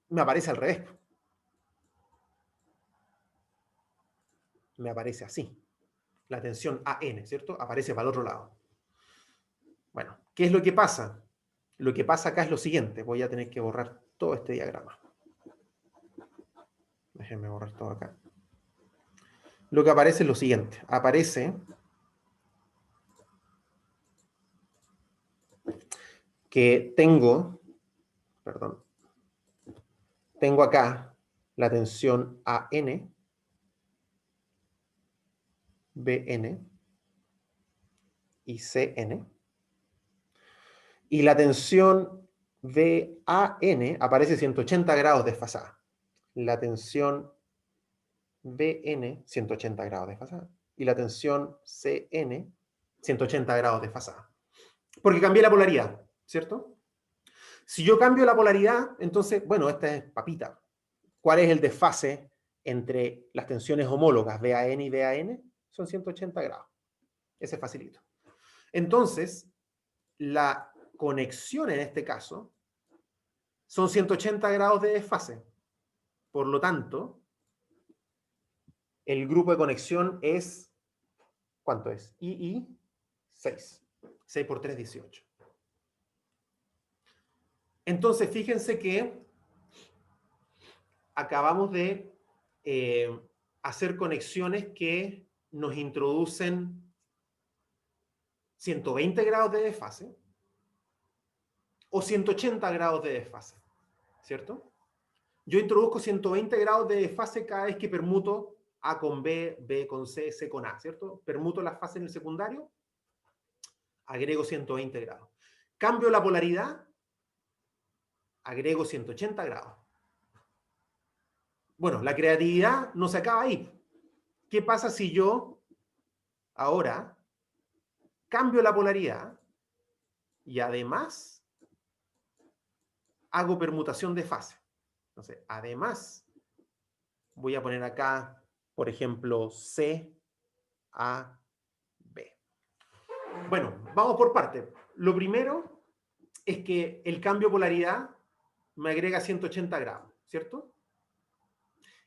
me aparece al revés. Me aparece así. La tensión AN, ¿cierto? Aparece para el otro lado. Bueno, ¿qué es lo que pasa? Lo que pasa acá es lo siguiente. Voy a tener que borrar todo este diagrama. Déjenme borrar todo acá. Lo que aparece es lo siguiente. Aparece que tengo acá la tensión AN, BN y CN. Y la tensión VAN aparece 180 grados desfasada. La tensión BN, 180 grados desfasada. Y la tensión CN, 180 grados desfasada. Porque cambié la polaridad, ¿cierto? Si yo cambio la polaridad, entonces, bueno, esta es papita. ¿Cuál es el desfase entre las tensiones homólogas VAN y VAN? Son 180 grados. Ese es facilito. Entonces, la conexión en este caso son 180 grados de desfase. Por lo tanto, el grupo de conexión es, ¿cuánto es? II 6. 6 por 3, 18. Entonces, fíjense que acabamos de hacer conexiones que nos introducen 120 grados de desfase o 180 grados de desfase, ¿cierto? Yo introduzco 120 grados de desfase cada vez que permuto A con B, B con C, C con A, ¿cierto? Permuto las fases en el secundario, agrego 120 grados. Cambio la polaridad, agrego 180 grados. Bueno, la creatividad no se acaba ahí. ¿Qué pasa si yo ahora cambio la polaridad y además hago permutación de fase? Entonces, además, voy a poner acá, por ejemplo, C, A, B. Bueno, vamos por partes. Lo primero es que el cambio de polaridad me agrega 180 grados, ¿cierto?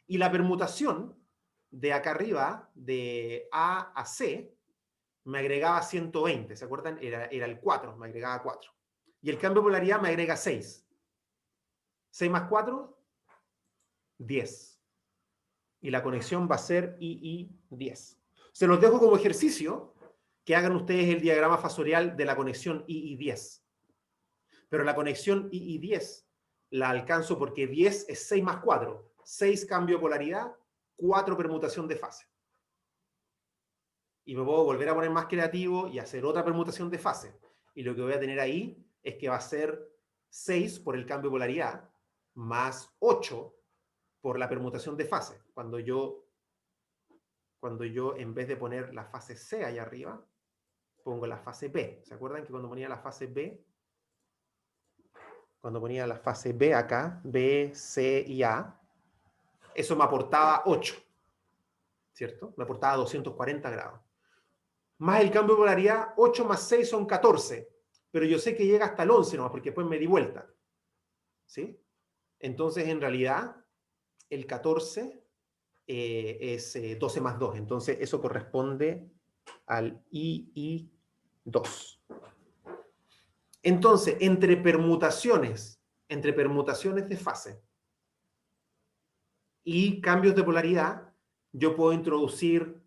Y la permutación de acá arriba, de A a C, me agregaba 120, ¿se acuerdan? Era el 4, me agregaba 4. Y el cambio de polaridad me agrega 6. 6 más 4, 10. Y la conexión va a ser II10. Se los dejo como ejercicio que hagan ustedes el diagrama fasorial de la conexión II10. Pero la conexión II10 la alcanzo porque 10 es 6 más 4. 6 cambio de polaridad, 4 permutación de fase. Y me puedo volver a poner más creativo y hacer otra permutación de fase. Y lo que voy a tener ahí es que va a ser 6 por el cambio de polaridad, más 8 por la permutación de fase. Cuando yo en vez de poner la fase C allá arriba, pongo la fase B. ¿Se acuerdan que cuando ponía la fase B, cuando ponía la fase B acá, B, C y A, eso me aportaba 8, ¿cierto? Me aportaba 240 grados. Más el cambio de polaridad, 8 más 6 son 14, pero yo sé que llega hasta el 11 nomás, porque después me di vuelta, ¿sí? Entonces, en realidad, el 14 es 12 más 2, entonces eso corresponde al II2. Entonces, entre permutaciones de fase y cambios de polaridad, yo puedo introducir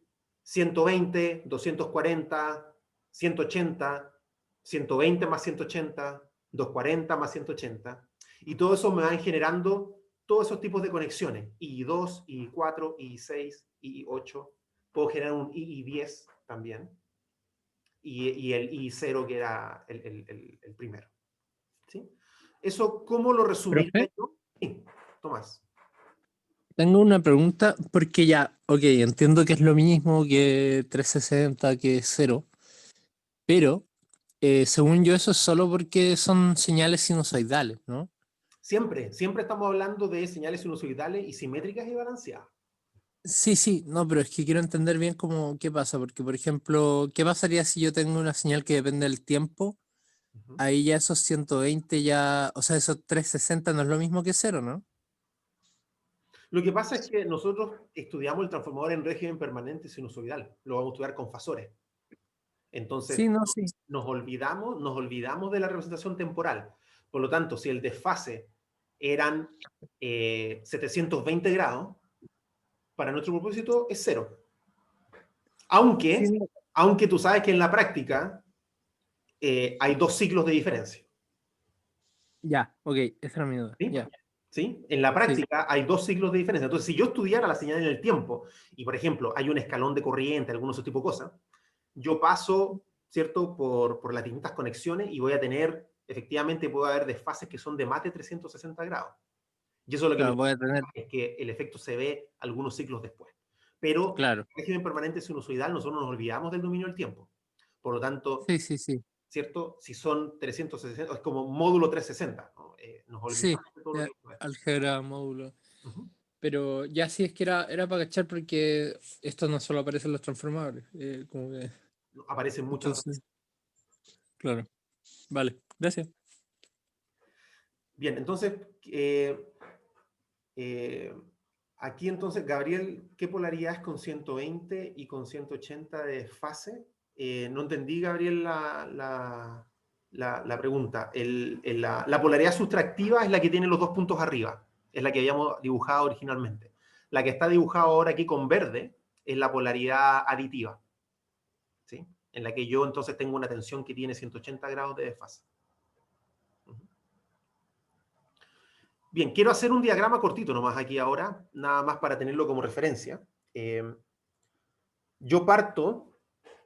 120, 240, 180, 120 más 180, 240 más 180, y todo eso me van generando todos esos tipos de conexiones, I2, I4, I6, I8, puedo generar un II10 también, y el I0 que era el primero. ¿Sí? Eso, ¿cómo lo resumiría ¿Profe? yo? Sí, Tomás. Tengo una pregunta, porque ya, ok, entiendo que es lo mismo que 360, que 0, pero según yo eso es solo porque son señales sinusoidales, ¿no? Siempre estamos hablando de señales sinusoidales y simétricas y balanceadas. Sí, sí, no, pero es que quiero entender bien cómo, qué pasa, porque por ejemplo, ¿qué pasaría si yo tengo una señal que depende del tiempo? Ujú. Ahí ya esos 120 ya, o sea, esos 360 no es lo mismo que 0, ¿no? Lo que pasa es que nosotros estudiamos el transformador en régimen permanente sinusoidal. Lo vamos a estudiar con fasores. Entonces, Sí, no, sí. nos olvidamos de la representación temporal. Por lo tanto, si el desfase eran 720 grados, para nuestro propósito es 0. Sí, Aunque, no. aunque tú sabes que en la práctica hay 2 ciclos de diferencia. Ya, ok, esa era mi duda. ¿Sí? Ya, ¿Sí? En la sí, práctica hay 2 ciclos de diferencia. Entonces, si yo estudiara la señal en el tiempo, y por ejemplo, hay un escalón de corriente, algunos de ese tipo de cosas, yo paso, ¿cierto?, por las distintas conexiones y voy a tener, efectivamente, puede haber desfases que son de más de 360 grados. Y eso es lo que me claro, voy a interesa, tener, es que el efecto se ve algunos ciclos después. Pero claro, en régimen permanente sinusoidal nosotros nos olvidamos del dominio del tiempo. Por lo tanto, sí, sí, sí, ¿cierto? Si son 360, es como módulo 360, ¿no? Nos sí, olvidamos de todo lo ya, que fue. álgebra, módulo. Ujú. Pero ya sí es que era para cachar porque esto no solo aparece en los transformadores, como que, Aparecen muchas entonces, veces. claro, vale, gracias. Bien, entonces, eh, aquí entonces, Gabriel, ¿qué polaridad es con 120 y con 180 de fase? No entendí, Gabriel, la pregunta. La polaridad sustractiva es la que tiene los 2 puntos arriba, es la que habíamos dibujado originalmente. La que está dibujada ahora aquí con verde es la polaridad aditiva, ¿sí? En la que yo entonces tengo una tensión que tiene 180 grados de desfase. Bien, quiero hacer un diagrama cortito nomás aquí ahora, nada más para tenerlo como referencia. Yo parto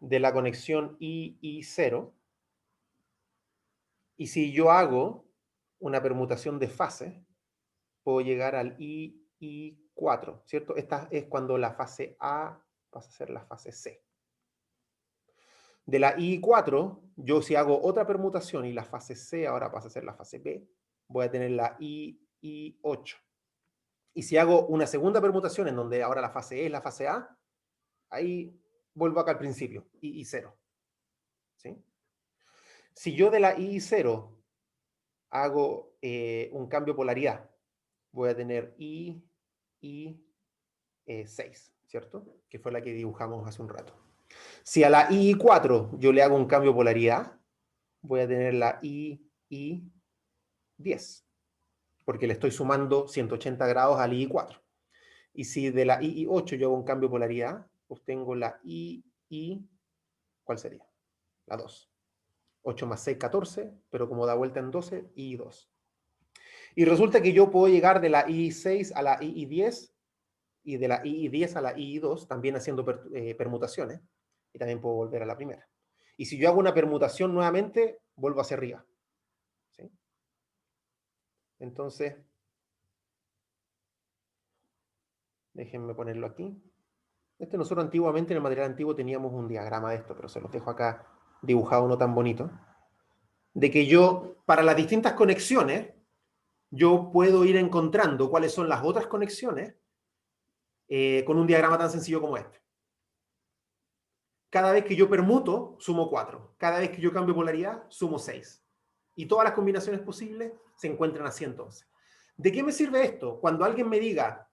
de la conexión II0 y si yo hago una permutación de fase, puedo llegar al II4, ¿cierto? Esta es cuando la fase A pasa a ser la fase C. De la I4, yo si hago otra permutación y la fase C ahora pasa a ser la fase B, voy a tener la II8. Y si hago una segunda permutación en donde ahora la fase E es la fase A, ahí vuelvo acá al principio, II0. ¿Sí? Si yo de la II0 hago un cambio de polaridad, voy a tener II6, ¿cierto? Que fue la que dibujamos hace un rato. Si a la II4 yo le hago un cambio de polaridad, voy a tener la II10, porque le estoy sumando 180 grados al II4. Y si de la II8 yo hago un cambio de polaridad, obtengo la ¿cuál sería? La 2. 8 más 6, 14, pero como da vuelta en 12, I2. Y resulta que yo puedo llegar de la I6 a la I10 y de la I10 a la I2 también haciendo permutaciones y también puedo volver a la primera. Y si yo hago una permutación nuevamente, vuelvo hacia arriba. ¿Sí? Entonces, déjenme ponerlo aquí. Nosotros antiguamente en el material antiguo teníamos un diagrama de esto, pero se los dejo acá dibujado no tan bonito. De que yo, para las distintas conexiones, yo puedo ir encontrando cuáles son las otras conexiones con un diagrama tan sencillo como este. Cada vez que yo permuto, sumo 4. Cada vez que yo cambio polaridad, sumo 6. Y todas las combinaciones posibles se encuentran así entonces. ¿De qué me sirve esto? Cuando alguien me diga,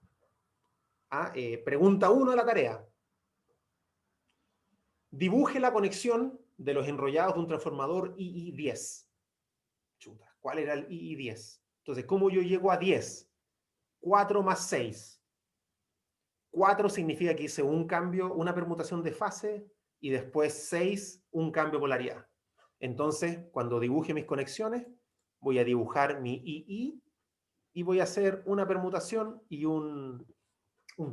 pregunta 1 de la tarea, dibuje la conexión de los enrollados de un transformador II10. Chuta, ¿cuál era el II10? Entonces, ¿cómo yo llego a 10? 4 más 6. 4 significa que hice un cambio, una permutación de fase, y después 6, un cambio de polaridad. Entonces, cuando dibuje mis conexiones, voy a dibujar mi II y voy a hacer una permutación y un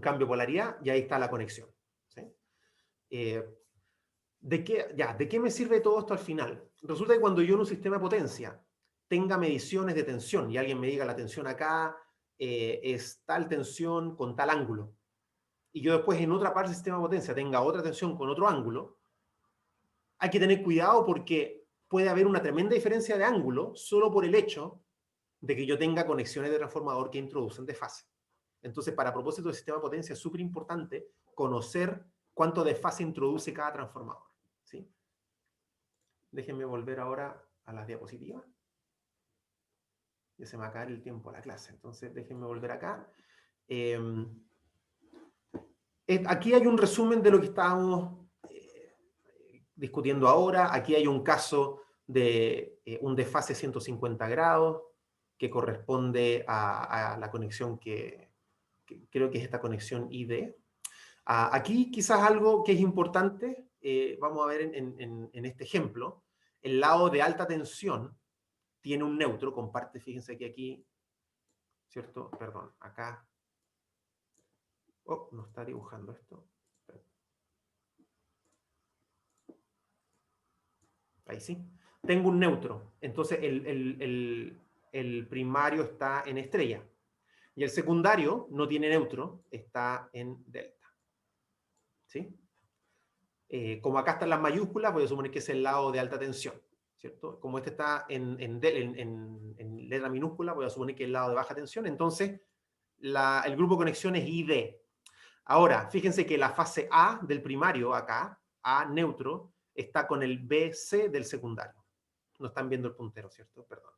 cambio de polaridad, y ahí está la conexión. ¿Sí? ¿De qué me sirve todo esto al final? Resulta que cuando yo en un sistema de potencia tenga mediciones de tensión y alguien me diga la tensión acá es tal tensión con tal ángulo, y yo después en otra parte del sistema de potencia tenga otra tensión con otro ángulo, hay que tener cuidado porque puede haber una tremenda diferencia de ángulo solo por el hecho de que yo tenga conexiones de transformador que introducen desfase. Entonces, para propósito del sistema de potencia es súper importante conocer cuánto desfase introduce cada transformador. ¿Sí? Déjenme volver ahora a las diapositivas. Ya se me va a acabar el tiempo a la clase, entonces déjenme volver acá. Aquí hay un resumen de lo que estábamos discutiendo ahora. Aquí hay un caso de un desfase 150 grados que corresponde a la conexión que creo que es esta conexión ID. Aquí quizás algo que es importante, vamos a ver en este ejemplo, el lado de alta tensión tiene un neutro, comparte, fíjense que aquí, ¿cierto? Perdón, acá. Oh, no está dibujando esto. Ahí sí. Tengo un neutro. Entonces el primario está en estrella. Y el secundario no tiene neutro, está en delta. ¿Sí? Como acá están las mayúsculas, voy a suponer que es el lado de alta tensión. ¿Cierto? Como este está en letra minúscula, voy a suponer que es el lado de baja tensión. Entonces, el grupo de conexión es ID. Ahora, fíjense que la fase A del primario acá, A neutro, está con el BC del secundario. No están viendo el puntero, ¿cierto? Perdón.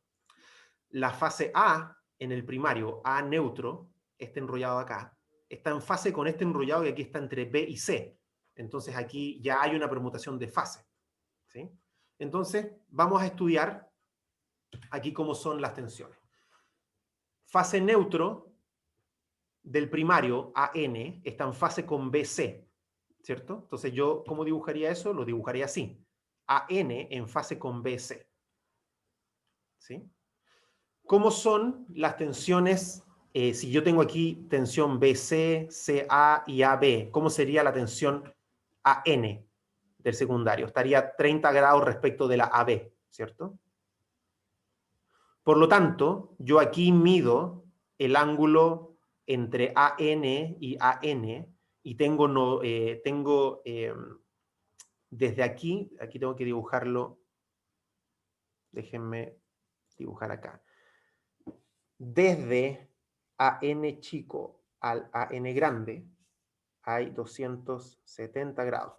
La fase A en el primario, A neutro, este enrollado acá, está en fase con este enrollado que aquí está entre B y C. Entonces aquí ya hay una permutación de fase. ¿Sí? Entonces, vamos a estudiar aquí cómo son las tensiones. Fase neutro del primario, AN, está en fase con BC, ¿cierto? Entonces yo, ¿cómo dibujaría eso? Lo dibujaría así. AN en fase con BC. ¿Sí? ¿Cómo son las tensiones? Si yo tengo aquí tensión BC, CA y AB, ¿cómo sería la tensión AN del secundario? Estaría 30 grados respecto de la AB, ¿cierto? Por lo tanto, yo aquí mido el ángulo entre AN y AN y tengo desde aquí tengo que dibujarlo, déjenme dibujar acá. Desde AN chico al AN grande hay 270 grados.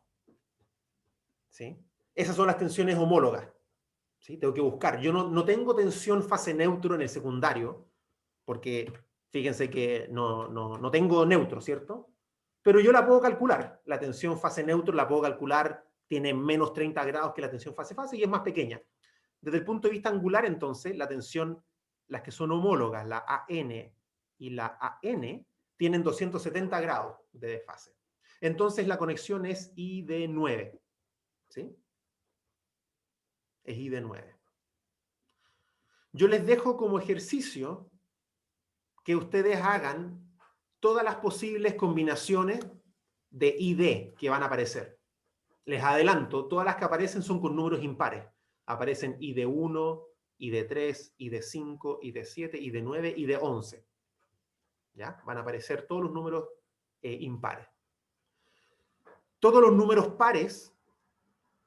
¿Sí? Esas son las tensiones homólogas. ¿Sí? Tengo que buscar. Yo no tengo tensión fase neutro en el secundario, porque fíjense que no tengo neutro, ¿cierto? Pero yo la puedo calcular. La tensión fase neutro la puedo calcular, tiene menos 30 grados que la tensión fase-fase y es más pequeña. Desde el punto de vista angular, entonces, la tensión, las que son homólogas, la AN y la AN, tienen 270 grados de desfase. Entonces, la conexión es ID9. ¿Sí? Es ID9. Yo les dejo como ejercicio que ustedes hagan todas las posibles combinaciones de ID que van a aparecer. Les adelanto, todas las que aparecen son con números impares. Aparecen ID1, ID3, ID5, ID7, ID9, ID11. ¿Ya? Van a aparecer todos los números impares. Todos los números pares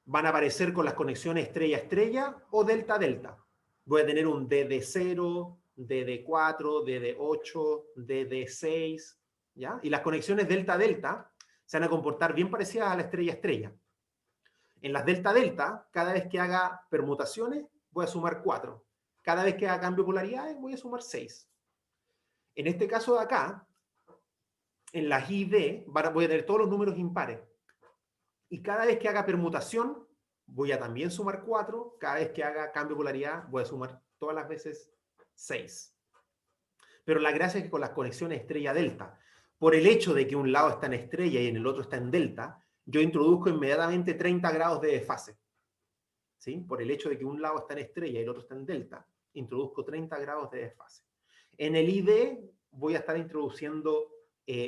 van a aparecer con las conexiones estrella-estrella o delta-delta. Voy a tener un DD0, DD4, DD8, DD6, ¿ya? Y las conexiones delta-delta se van a comportar bien parecidas a la estrella-estrella. En las delta-delta, cada vez que haga permutaciones, voy a sumar 4. Cada vez que haga cambio de polaridades, voy a sumar 6. En este caso de acá, en las ID, voy a tener todos los números impares. Y cada vez que haga permutación, voy a también sumar 4. Cada vez que haga cambio de polaridad, voy a sumar todas las veces 6. Pero la gracia es que con las conexiones estrella-delta, por el hecho de que un lado está en estrella y en el otro está en delta, yo introduzco inmediatamente 30 grados de desfase. ¿Sí? Por el hecho de que un lado está en estrella y el otro está en delta, introduzco 30 grados de desfase. En el ID voy a estar introduciendo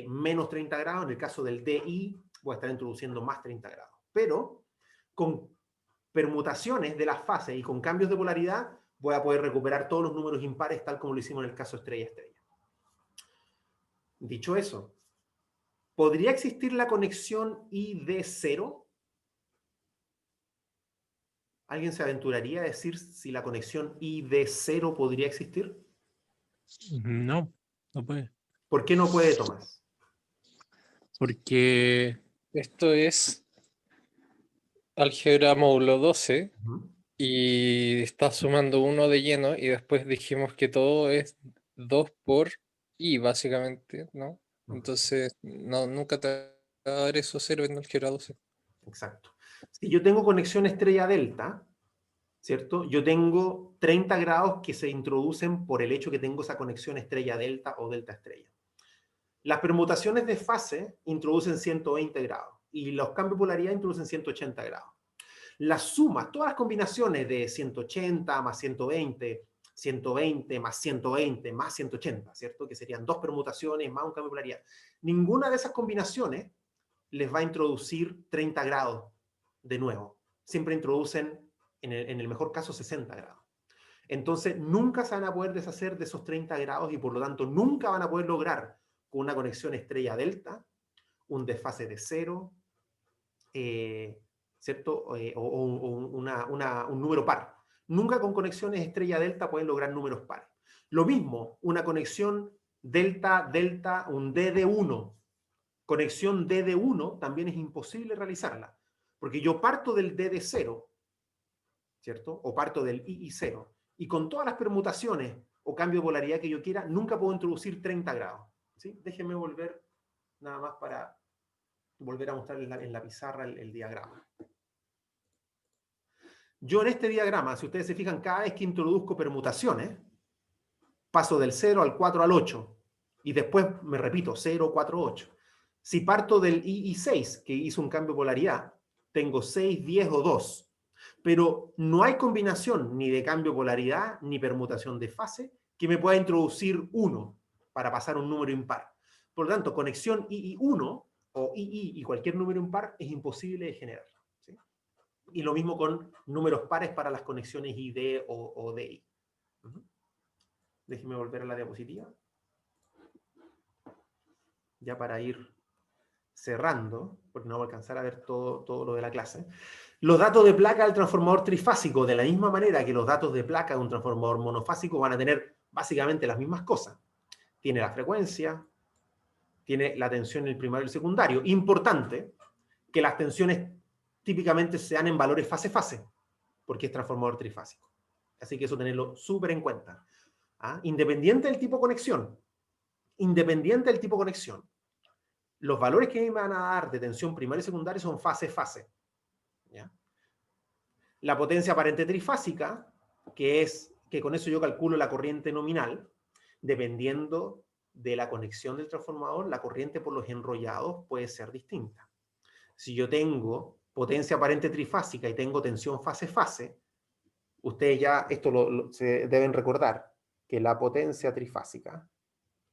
menos 30 grados, en el caso del DI voy a estar introduciendo más 30 grados. Pero con permutaciones de las fases y con cambios de polaridad voy a poder recuperar todos los números impares tal como lo hicimos en el caso estrella-estrella. Dicho eso, ¿podría existir la conexión ID0? ¿Alguien se aventuraría a decir si la conexión ID0 podría existir? No, no puede. ¿Por qué no puede, Tomás? Porque esto es álgebra módulo 12 y está sumando 1 de lleno y después dijimos que todo es 2 por i, básicamente, ¿no? Entonces, no, nunca te va a dar eso 0 en álgebra 12. Exacto. Si yo tengo conexión estrella-delta, ¿cierto? Yo tengo 30 grados que se introducen por el hecho que tengo esa conexión estrella-delta o delta-estrella. Las permutaciones de fase introducen 120 grados y los cambios de polaridad introducen 180 grados. Las sumas, todas las combinaciones de 180 más 120, 120 más 120 más 180, ¿cierto? Que serían dos permutaciones más un cambio de polaridad. Ninguna de esas combinaciones les va a introducir 30 grados de nuevo. Siempre introducen, en el mejor caso, 60 grados. Entonces, nunca se van a poder deshacer de esos 30 grados y por lo tanto nunca van a poder lograr con una conexión estrella-delta un desfase de 0, ¿cierto? O un número par. Nunca con conexiones estrella-delta pueden lograr números pares. Lo mismo, una conexión delta-delta, un DD1. Conexión DD1 también es imposible realizarla, porque yo parto del DD0, ¿cierto? O parto del II0, y con todas las permutaciones o cambio de polaridad que yo quiera, nunca puedo introducir 30 grados. ¿Sí? Déjenme volver nada más para volver a mostrar en la pizarra el diagrama. Yo en este diagrama, si ustedes se fijan, cada vez que introduzco permutaciones, paso del 0 al 4 al 8, y después me repito, 0, 4, 8. Si parto del II6, que hizo un cambio de polaridad, tengo 6, 10 o 2. Pero no hay combinación ni de cambio de polaridad ni permutación de fase que me pueda introducir 1 para pasar un número impar. Por lo tanto, conexión II1 o II y cualquier número impar es imposible de generar. ¿Sí? Y lo mismo con números pares para las conexiones ID o DI. Déjenme volver a la diapositiva. Ya para ir cerrando, porque no voy a alcanzar a ver todo lo de la clase. Los datos de placa del transformador trifásico, de la misma manera que los datos de placa de un transformador monofásico, van a tener básicamente las mismas cosas. Tiene la frecuencia, tiene la tensión en el primario y el secundario. Importante que las tensiones típicamente sean en valores fase-fase, porque es transformador trifásico. Así que eso tenerlo súper en cuenta. ¿Ah? Independiente del tipo de conexión, los valores que me van a dar de tensión primaria y secundaria son fase-fase. ¿Ya? La potencia aparente trifásica, que con eso yo calculo la corriente nominal, dependiendo de la conexión del transformador, la corriente por los enrollados puede ser distinta. Si yo tengo potencia aparente trifásica y tengo tensión fase-fase, ustedes ya esto se deben recordar, que la potencia trifásica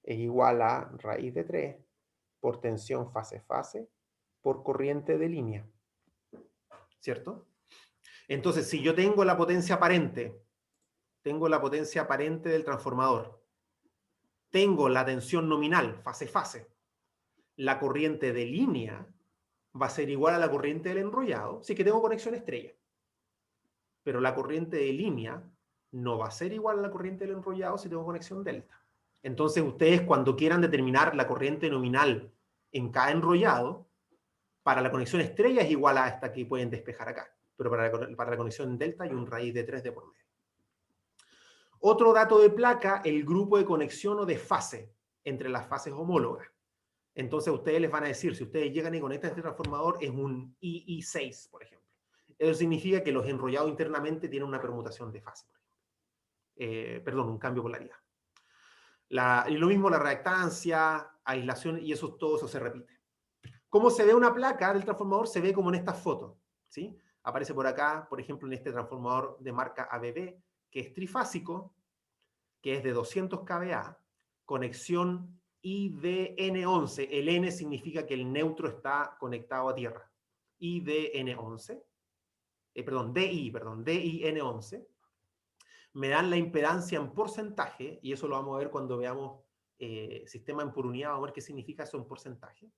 es igual a raíz de 3 por tensión fase-fase por corriente de línea. ¿Cierto? Entonces, si yo tengo la potencia aparente del transformador, tengo la tensión nominal, fase-fase, la corriente de línea va a ser igual a la corriente del enrollado, sí que tengo conexión estrella. Pero la corriente de línea no va a ser igual a la corriente del enrollado si tengo conexión delta. Entonces ustedes cuando quieran determinar la corriente nominal en cada enrollado, para la conexión estrella es igual a esta que pueden despejar acá, pero para la conexión delta hay un raíz de 3 de por medio. Otro dato de placa, el grupo de conexión o de fase entre las fases homólogas. Entonces ustedes les van a decir, si ustedes llegan y conectan este transformador, es un II6, por ejemplo. Eso significa que los enrollados internamente tienen una permutación de fase, por ejemplo. Perdón, un cambio de polaridad. Y lo mismo la reactancia, aislación, y todo eso se repite. ¿Cómo se ve una placa del transformador? Se ve como en estas fotos, ¿sí? Aparece por acá, por ejemplo, en este transformador de marca ABB, que es trifásico, que es de 200 kVA, conexión IDN11. El N significa que el neutro está conectado a tierra. IDN11. DIN11. Me dan la impedancia en porcentaje, y eso lo vamos a ver cuando veamos sistema en por unidad, vamos a ver qué significa eso en porcentaje.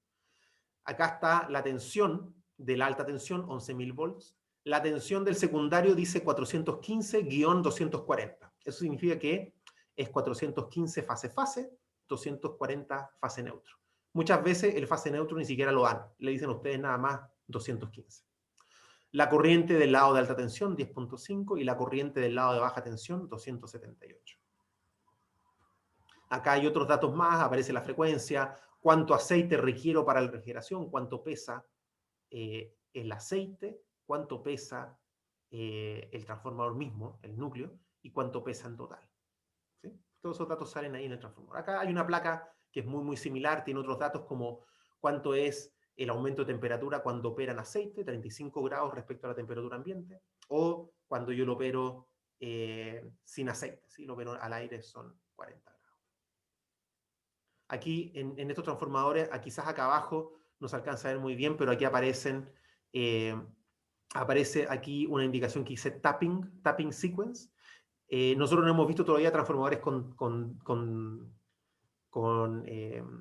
Acá está la tensión de la alta tensión, 11.000 volts. La tensión del secundario dice 415-240. Eso significa que es 415 fase-fase, 240 fase neutro. Muchas veces el fase neutro ni siquiera lo dan. Le dicen a ustedes nada más 215. La corriente del lado de alta tensión, 10.5, y la corriente del lado de baja tensión, 278. Acá hay otros datos más, aparece la frecuencia, cuánto aceite requiero para la refrigeración, cuánto pesa el aceite, cuánto pesa el transformador mismo, el núcleo, y cuánto pesa en total. ¿Sí? Todos esos datos salen ahí en el transformador. Acá hay una placa que es muy, muy similar, tiene otros datos como cuánto es el aumento de temperatura cuando opera en aceite, 35 grados respecto a la temperatura ambiente, o cuando yo lo opero sin aceite, ¿sí? Lo opero al aire son 40 grados. Aquí, en estos transformadores, quizás acá abajo no se alcanza a ver muy bien, pero aquí aparece aquí una indicación que dice tapping sequence. Nosotros no hemos visto todavía transformadores con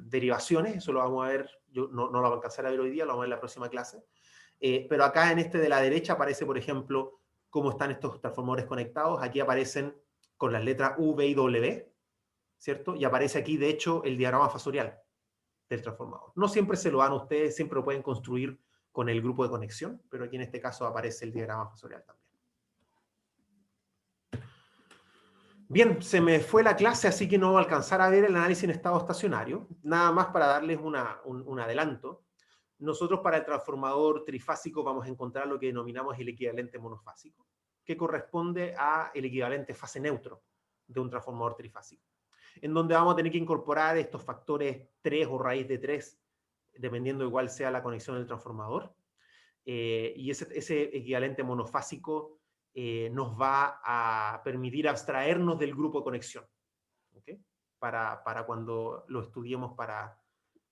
derivaciones, eso lo vamos a ver, yo no lo voy a alcanzar a ver hoy día, lo vamos a ver en la próxima clase. Pero acá en este de la derecha aparece, por ejemplo, cómo están estos transformadores conectados. Aquí aparecen con las letras U, V y W, ¿cierto? Y aparece aquí, de hecho, el diagrama fasorial del transformador. No siempre se lo dan a ustedes, siempre lo pueden construir con el grupo de conexión, pero aquí en este caso aparece el diagrama fasorial también. Bien, se me fue la clase, así que no voy a alcanzar a ver el análisis en estado estacionario. Nada más para darles un adelanto. Nosotros para el transformador trifásico vamos a encontrar lo que denominamos el equivalente monofásico, que corresponde al equivalente fase neutro de un transformador trifásico, en donde vamos a tener que incorporar estos factores 3 o raíz de 3, dependiendo de cuál sea la conexión del transformador. Y ese equivalente monofásico nos va a permitir abstraernos del grupo de conexión, ¿okay? Para cuando lo estudiemos para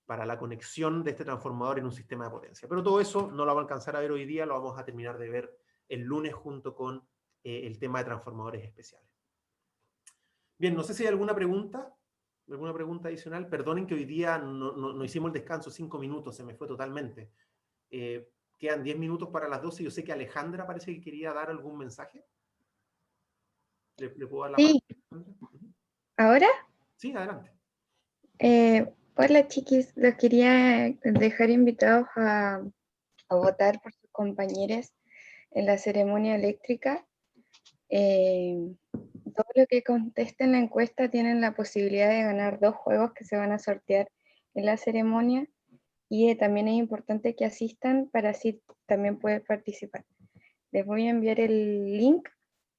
la conexión de este transformador en un sistema de potencia. Pero todo eso no lo vamos a alcanzar a ver hoy día, lo vamos a terminar de ver el lunes junto con el tema de transformadores especiales. Bien, no sé si hay alguna pregunta adicional. Perdonen que hoy día no hicimos el descanso, 5 minutos, se me fue totalmente. Quedan 10 minutos para las 12. Yo sé que Alejandra parece que quería dar algún mensaje. ¿Le puedo dar la palabra? ¿Ahora? Sí, adelante. Hola chiquis, los quería dejar invitados a votar por sus compañeros en la ceremonia eléctrica. Todo lo que contesten la encuesta tienen la posibilidad de ganar 2 juegos que se van a sortear en la ceremonia, y también es importante que asistan para así también poder participar. Les voy a enviar el link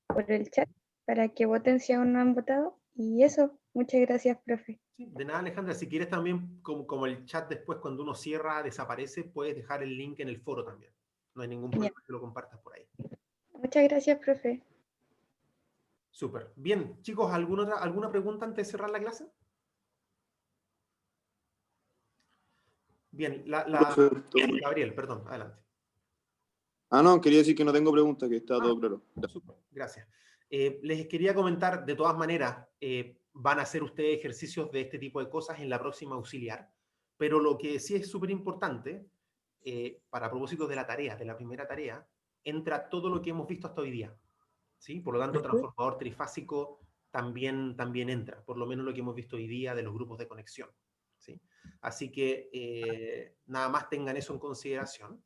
por el chat para que voten si aún no han votado, y eso, muchas gracias, profe. Sí, de nada, Alejandra. Si quieres también, como el chat después cuando uno cierra, desaparece, puedes dejar el link en el foro también. No hay ningún problema que lo compartas por ahí. Muchas gracias, profe. Súper. Bien, chicos, ¿alguna pregunta antes de cerrar la clase? Bien, Gabriel, perdón, adelante. No, quería decir que no tengo preguntas, que está todo claro. Súper, gracias. Les quería comentar, de todas maneras, van a hacer ustedes ejercicios de este tipo de cosas en la próxima auxiliar, pero lo que sí es súper importante, para propósitos de la tarea, de la primera tarea, entra todo lo que hemos visto hasta hoy día. ¿sí? Por lo tanto, Perfecto. transformador trifásico también entra, por lo menos lo que hemos visto hoy día de los grupos de conexión, ¿sí? Así que nada más tengan eso en consideración.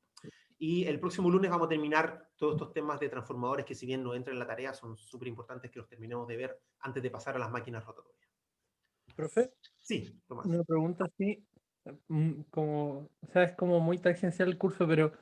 Y el próximo lunes vamos a terminar todos estos temas de transformadores que, si bien no entran en la tarea, son súper importantes que los terminemos de ver antes de pasar a las máquinas rotatorias. Profe, Sí, Tomás. Una pregunta así, como, o sea, es como muy tangencial el curso, pero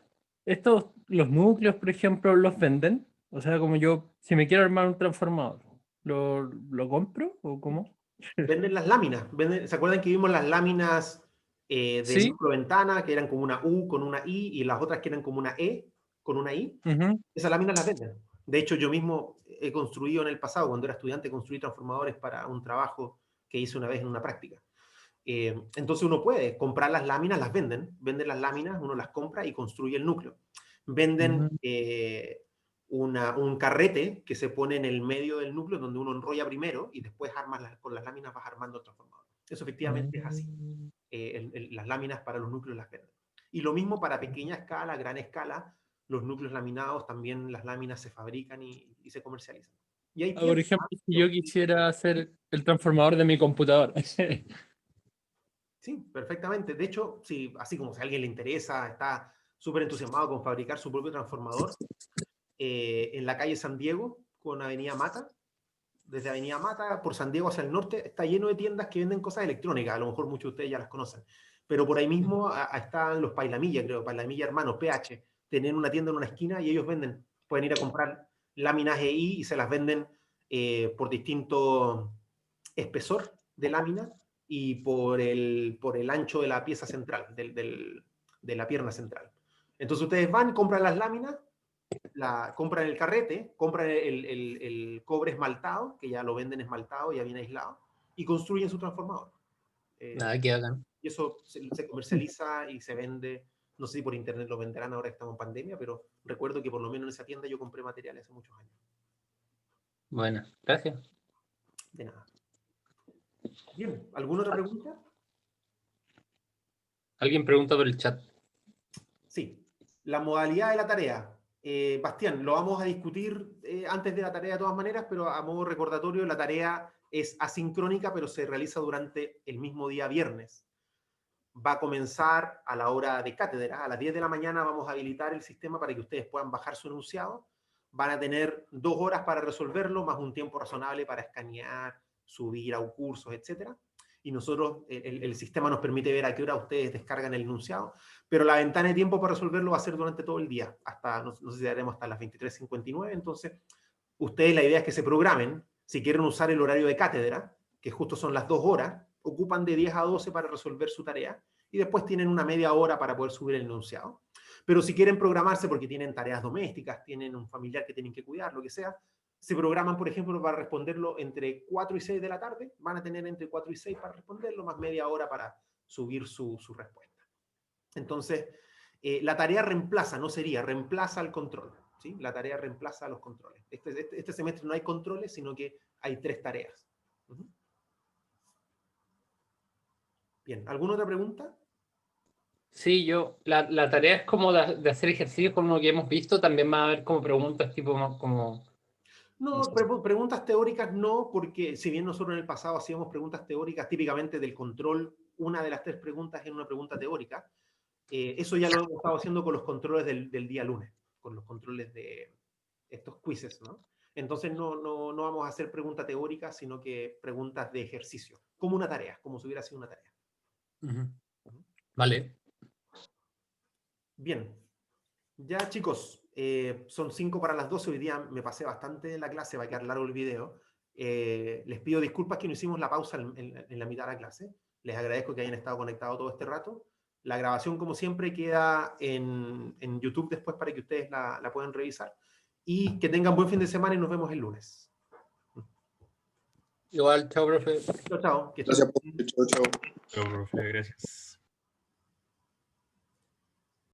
los núcleos, por ejemplo, ¿los venden? O sea, como yo, si me quiero armar un transformador, ¿lo compro o cómo? Venden las láminas. ¿Se acuerdan que vimos las láminas de Sí. núcleo ventana, que eran como una U con una I, y las otras que eran como una E con una I? Ujú. Esas láminas las venden. De hecho, yo mismo he construido en el pasado, cuando era estudiante, construí transformadores para un trabajo que hice una vez en una práctica. Entonces uno puede comprar las láminas, las venden las láminas, uno las compra y construye el núcleo. Venden un carrete que se pone en el medio del núcleo, donde uno enrolla primero y después con las láminas vas armando el transformador. Eso efectivamente es así. Las láminas para los núcleos las venden. Y lo mismo para pequeña escala, gran escala, los núcleos laminados, también las láminas se fabrican y se comercializan. Y hay Por ejemplo, si yo quisiera hacer el transformador de mi computador. Sí, perfectamente. De hecho, sí, así como si a alguien le interesa, está súper entusiasmado con fabricar su propio transformador, en la calle San Diego, con Avenida Mata, desde Avenida Mata por San Diego hacia el norte, está lleno de tiendas que venden cosas electrónicas. A lo mejor muchos de ustedes ya las conocen. Pero por ahí mismo están los Pailamilla, creo, Pailamilla Hermanos, PH. Tienen una tienda en una esquina y ellos venden. Pueden ir a comprar láminas EI y se las venden por distinto espesor de lámina y por el ancho de la pieza central, de la pierna central. Entonces ustedes van, compran las láminas, compran el carrete, compran el cobre esmaltado, que ya lo venden esmaltado, ya viene aislado, y construyen su transformador. nada, que hagan. Y eso se comercializa y se vende. No sé si por internet lo venderán ahora que estamos en pandemia, pero recuerdo que por lo menos en esa tienda yo compré materiales hace muchos años. Bueno, gracias. De nada. Bien, ¿alguna otra pregunta? Alguien pregunta por el chat. Sí, la modalidad de la tarea. Bastián, lo vamos a discutir antes de la tarea de todas maneras, pero a modo recordatorio, la tarea es asincrónica, pero se realiza durante el mismo día viernes. Va a comenzar a la hora de cátedra. A las 10 de la mañana vamos a habilitar el sistema para que ustedes puedan bajar su enunciado. Van a tener 2 horas para resolverlo, más un tiempo razonable para escanear, subir a cursos, etc. Y nosotros, el sistema nos permite ver a qué hora ustedes descargan el enunciado, pero la ventana de tiempo para resolverlo va a ser durante todo el día, hasta, no sé si haremos hasta las 23:59, entonces ustedes la idea es que se programen, si quieren usar el horario de cátedra, que justo son las 2 horas, ocupan de 10 a 12 para resolver su tarea, y después tienen una media hora para poder subir el enunciado. Pero si quieren programarse porque tienen tareas domésticas, tienen un familiar que tienen que cuidar, lo que sea, se programan, por ejemplo, para responderlo entre 4 y 6 de la tarde, van a tener entre 4 y 6 para responderlo, más media hora para subir su respuesta. Entonces, la tarea reemplaza al control, ¿sí? La tarea reemplaza a los controles. Este semestre no hay controles, sino que hay 3 tareas. Bien, ¿alguna otra pregunta? Sí, la tarea es como de hacer ejercicios con lo que hemos visto, también va a haber como preguntas tipo como... No, preguntas teóricas no, porque si bien nosotros en el pasado hacíamos preguntas teóricas típicamente del control, una de las 3 preguntas es una pregunta teórica, eso ya lo hemos estado haciendo con los controles del día lunes, con los controles de estos quizzes, ¿no? Entonces no vamos a hacer pregunta teórica, sino que preguntas de ejercicio, como una tarea, como si hubiera sido una tarea. Vale. Bien. Ya, chicos, son 5 para las 12. Hoy día me pasé bastante en la clase, va a quedar largo el video. Les pido disculpas que no hicimos la pausa en la mitad de la clase. Les agradezco que hayan estado conectados todo este rato. La grabación, como siempre, queda en YouTube después para que ustedes la puedan revisar. Y que tengan buen fin de semana y nos vemos el lunes. Igual, chao, profe. Chao, chao. Gracias, chao, chao. Chao, profe, gracias.